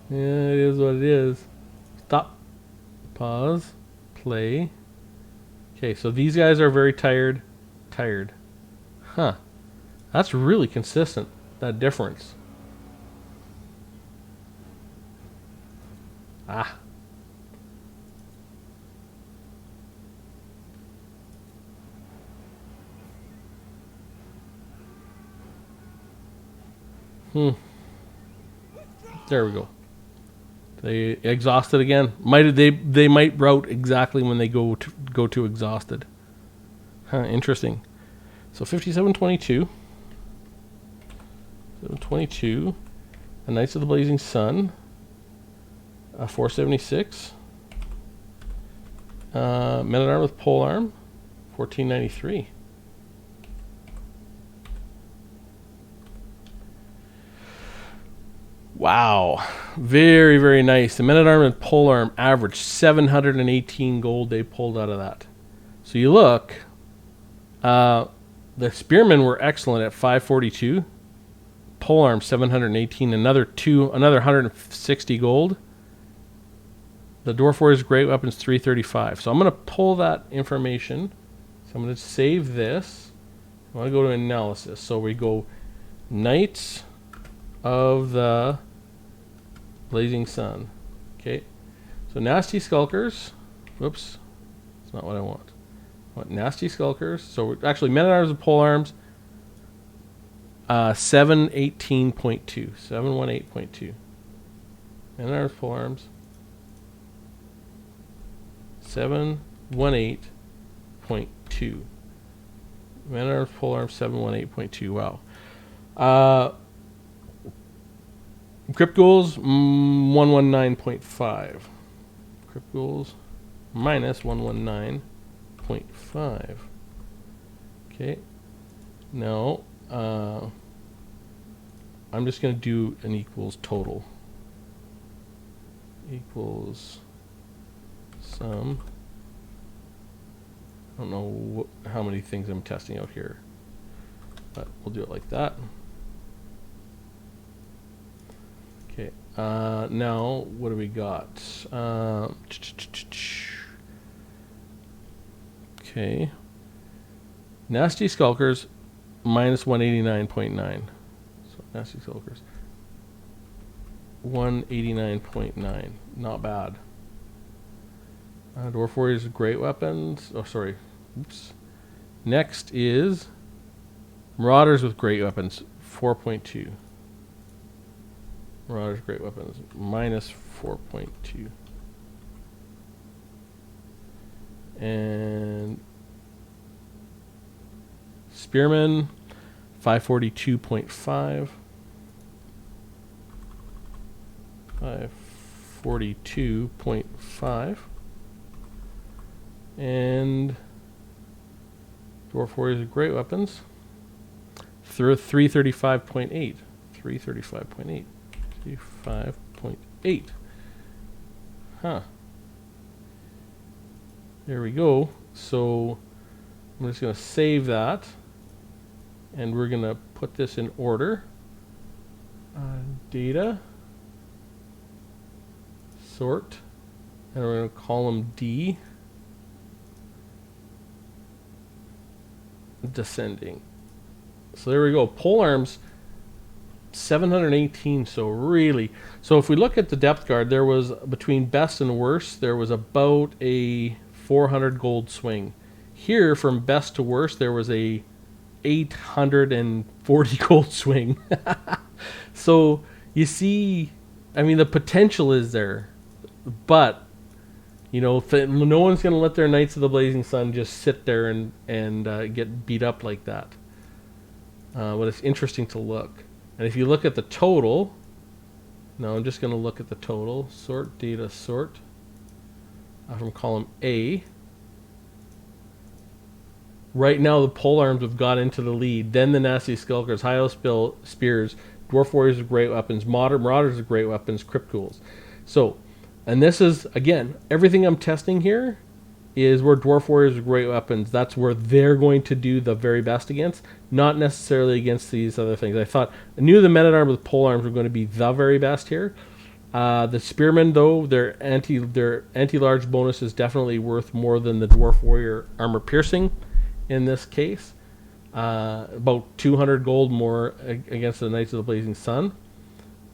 yeah, it is what it is. Stop. Pause. Play. Okay, so these guys are very tired. Tired. Huh. That's really consistent, that difference. Ah. There we go. They exhausted again. They might route exactly when they go to exhausted. Huh, interesting. So 5722. 722. A Knights of the Blazing Sun. 476. Men-at-Arms with polearm. 1493. Wow. Very, very nice. The Men-at-Arms and polearm averaged 718 gold they pulled out of that. So you look, the Spearmen were excellent at 542. Polearm 718, another 160 gold. The Dwarf Warriors Great Weapons 335. So I'm going to pull that information. So I'm going to save this. I want to go to analysis. So we go Knights of the Blazing Sun. Okay. So Nasty Skulkers. Whoops. That's not what I want. I want Nasty Skulkers. So we're actually Men-at-Arms and Polearms. 718.2. 718.2. Men-at-Arms Polearms. 718.2. Men-at-Arms Polearms 718.2. Wow. Crypt goals 119.5. Crypt goals minus 119.5. Okay. Now I'm just going to do an equals total. Equals sum. I don't know how many things I'm testing out here. but we'll do it like that. Okay, now what do we got? Okay, Nasty Skulkers minus 189.9. So Nasty Skulkers 189.9, not bad. Dwarf Warriors great weapons. Oh, sorry. Oops. Next is Marauders with great weapons, 4.2. Marauders great weapons, minus 4.2. And Spearmen, 542.5. 542.5. And Dwarf Warriors with great weapons, 335.8. 335.8. 35.8. Huh. There we go. So I'm just going to save that. And we're going to put this in order. Data. Sort. And we're going to column D. Descending. So there we go. Polearms 718. So really, so if we look at the depth guard, there was between best and worst, there was about a 400 gold swing. Here, from best to worst, there was a 840 gold swing. So you see, I mean, the potential is there, but you know, no one's going to let their Knights of the Blazing Sun just sit there and get beat up like that. But it's interesting to look. And if you look at the total, now I'm just going to look at the total. Sort, data, sort. From column A. Right now the polearms have got into the lead. Then the Nasty Skulkers, High Elf Spears, Dwarf Warriors with great weapons, Marauders with great weapons, Crypt Ghouls. So, and this is, again, everything I'm testing here is where Dwarf Warriors with great weapons, that's where they're going to do the very best against, not necessarily against these other things. I knew the Men-at-Arms with polearms were going to be the very best here. The Spearmen, though, their anti-large bonus is definitely worth more than the Dwarf Warrior armor piercing in this case. About 200 gold more against the Knights of the Blazing Sun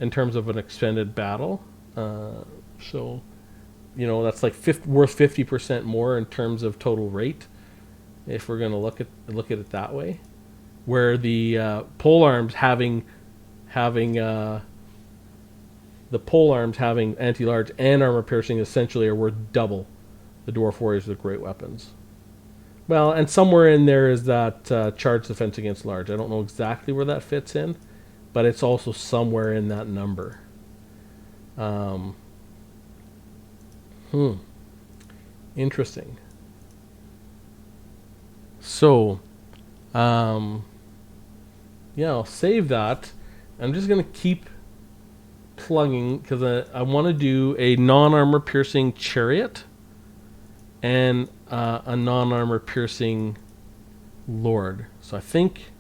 in terms of an extended battle. So, you know, that's like worth 50% more in terms of total rate, if we're going to look at it that way. Where the polearms having anti-large and armor piercing essentially are worth double the Dwarf Warriors with great weapons. Well, and somewhere in there is that charge defense against large. I don't know exactly where that fits in, but it's also somewhere in that number. Interesting. So, yeah, I'll save that. I'm just going to keep plugging because I want to do a non-armor piercing chariot and a non-armor piercing lord. So I think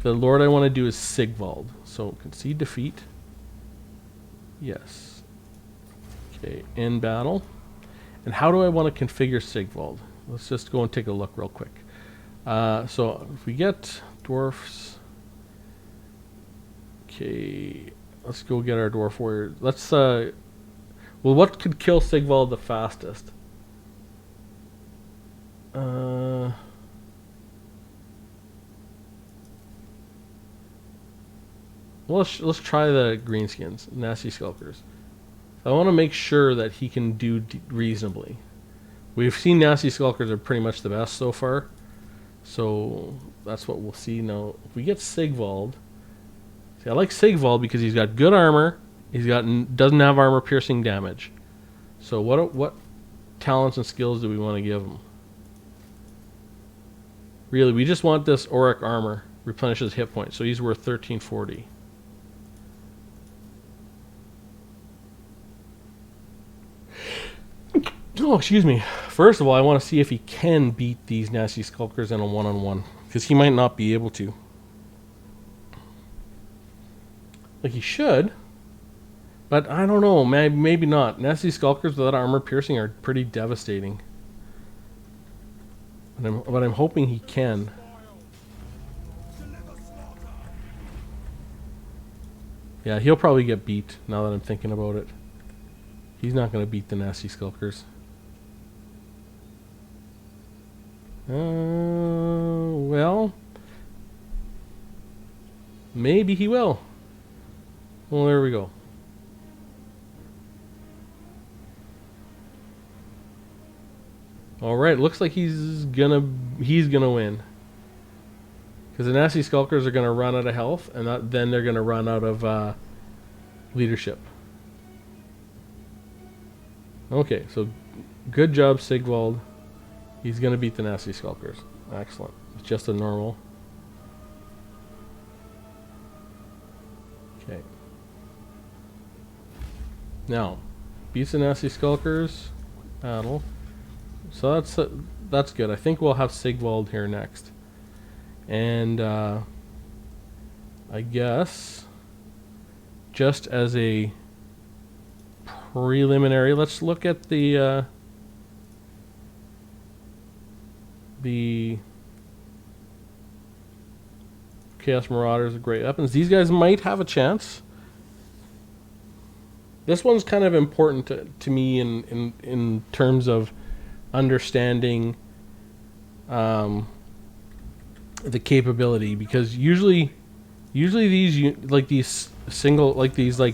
the lord I want to do is Sigvald. So concede defeat. Yes. Okay, in battle. And how do I want to configure Sigvald? Let's just go and take a look real quick. So if we get dwarfs, okay, let's go get our dwarf warrior. Let's well, what could kill Sigvald the fastest? Well, let's try the greenskins, Nasty Skulkers. I want to make sure that he can do reasonably. We've seen Nasty Skulkers are pretty much the best so far, so that's what we'll see. Now, if we get Sigvald, see, I like Sigvald because he's got good armor. Doesn't have armor piercing damage. So what talents and skills do we want to give him? Really, we just want this auric armor replenishes hit points, so he's worth 1340. Oh, excuse me. First of all, I want to see if he can beat these Nasty Skulkers in a one-on-one, because he might not be able to. Like he should, but I don't know. Maybe not. Nasty Skulkers without armor piercing are pretty devastating. But I'm hoping he can. Yeah, he'll probably get beat now that I'm thinking about it. He's not going to beat the Nasty Skulkers. Well, maybe he will. Well, there we go. All right, looks like he's gonna win. Because the Nasty Skulkers are gonna run out of health, and then they're gonna run out of leadership. Okay, so good job, Sigvald. He's gonna beat the Nasty Skulkers. Excellent. It's just a normal. Okay. Now, beats the Nasty Skulkers. Battle. So that's good. I think we'll have Sigvald here next. And I guess just as a preliminary, let's look at the Chaos Marauders with great weapons. These guys might have a chance. This one's kind of important to me in terms of understanding the capability, because usually these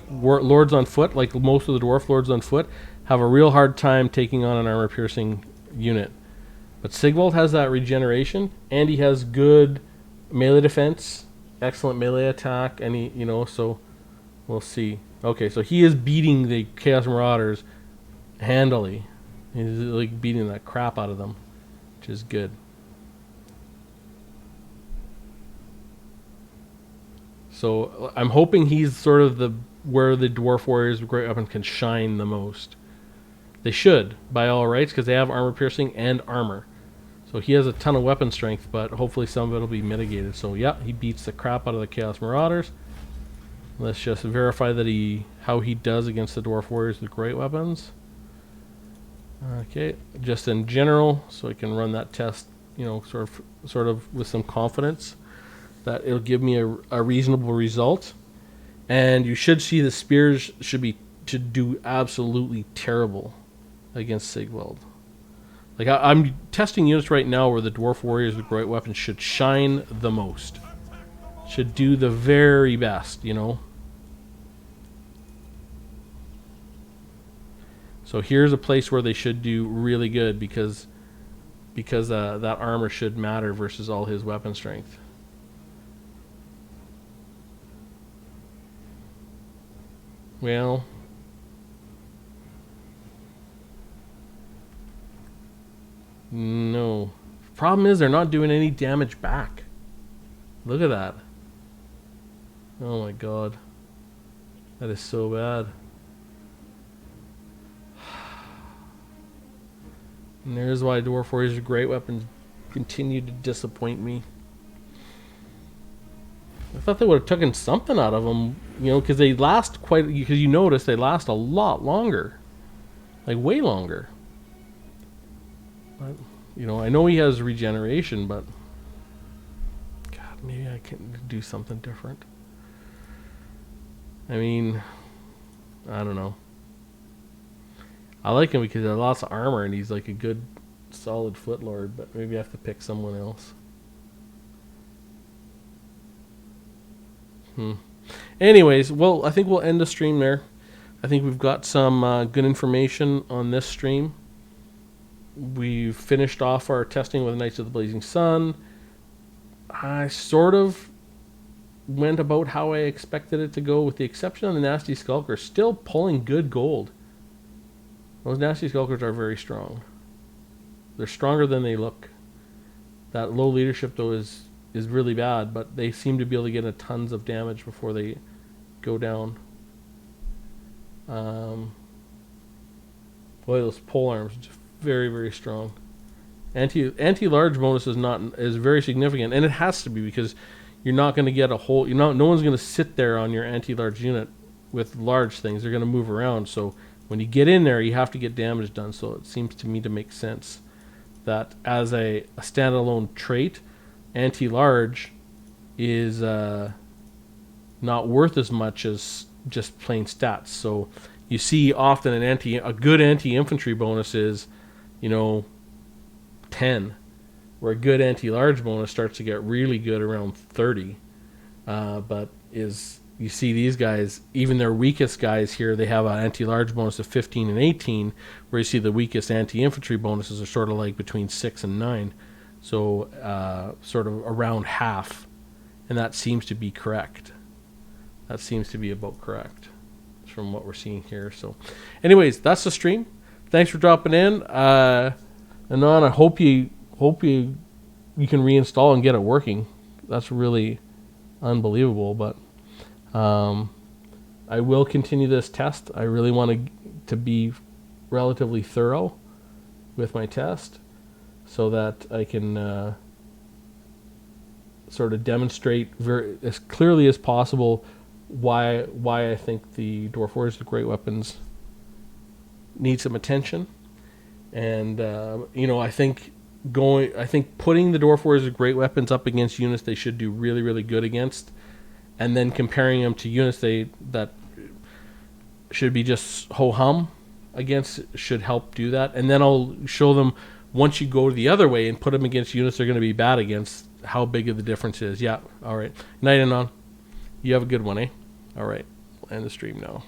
lords on foot, like most of the dwarf lords on foot, have a real hard time taking on an armor piercing unit. But Sigvald has that regeneration, and he has good melee defense, excellent melee attack, and so we'll see. Okay, so he is beating the Chaos Marauders handily. He's like beating the crap out of them, which is good. So I'm hoping he's sort of where the Dwarf Warriors with great weapons can shine the most. They should, by all rights, because they have armor piercing and armor. So he has a ton of weapon strength, but hopefully some of it will be mitigated. So yeah, he beats the crap out of the Chaos Marauders. Let's just verify that how he does against the Dwarf Warriors with great weapons. Okay, just in general, so I can run that test, sort of with some confidence that it'll give me a reasonable result. And you should see the spears should do absolutely terrible against Sigvald. Like I'm testing units right now where the Dwarf Warriors with great weapons should shine the most. Should do the very best, So here's a place where they should do really good because that armor should matter versus all his weapon strength. Well, no. Problem is they're not doing any damage back. Look at that. Oh my god. That is so bad. And there's why Dwarf Warriors with great weapons continue to disappoint me. I thought they would have taken something out of them, because they last because you notice they last a lot longer. Like way longer. But, I know he has regeneration, but God, maybe I can do something different. I mean, I don't know. I like him because he has lots of armor and he's like a good, solid footlord, but maybe I have to pick someone else. Anyways, well, I think we'll end the stream there. I think we've got some good information on this stream. We've finished off our testing with Knights of the Blazing Sun. I sort of went about how I expected it to go, with the exception of the Nasty Skulkers still pulling good gold. Those Nasty Skulkers are very strong. They're stronger than they look. That low leadership, though, is really bad, but they seem to be able to get tons of damage before they go down. Boy, those pole arms, very, very strong. Anti-large bonus is very significant, and it has to be because you're not going to get a whole. No one's going to sit there on your anti-large unit with large things. They're going to move around. So when you get in there, you have to get damage done. So it seems to me to make sense that as a standalone trait, anti-large is not worth as much as just plain stats. So you see often a good anti-infantry bonus is, 10, where a good anti-large bonus starts to get really good around 30. But you see these guys, even their weakest guys here, they have an anti-large bonus of 15 and 18, where you see the weakest anti-infantry bonuses are sort of like between 6 and 9. So sort of around half. And that seems to be correct. That seems to be about correct from what we're seeing here. So anyways, that's the stream. Thanks for dropping in. Anon, I hope you can reinstall and get it working. That's really unbelievable, but I will continue this test. I really want to be relatively thorough with my test so that I can sort of demonstrate as clearly as possible why I think the Dwarf Warriors with Great Weapons need some attention. And I think putting the Dwarf Warriors with Great Weapons up against units they should do really, really good against, and then comparing them to units that should be just ho-hum against should help do that. And then I'll show them, once you go the other way and put them against units they're going to be bad against, how big of the difference is. Yeah, all right. Night and on. You have a good one, eh? All right. I'll end the stream now.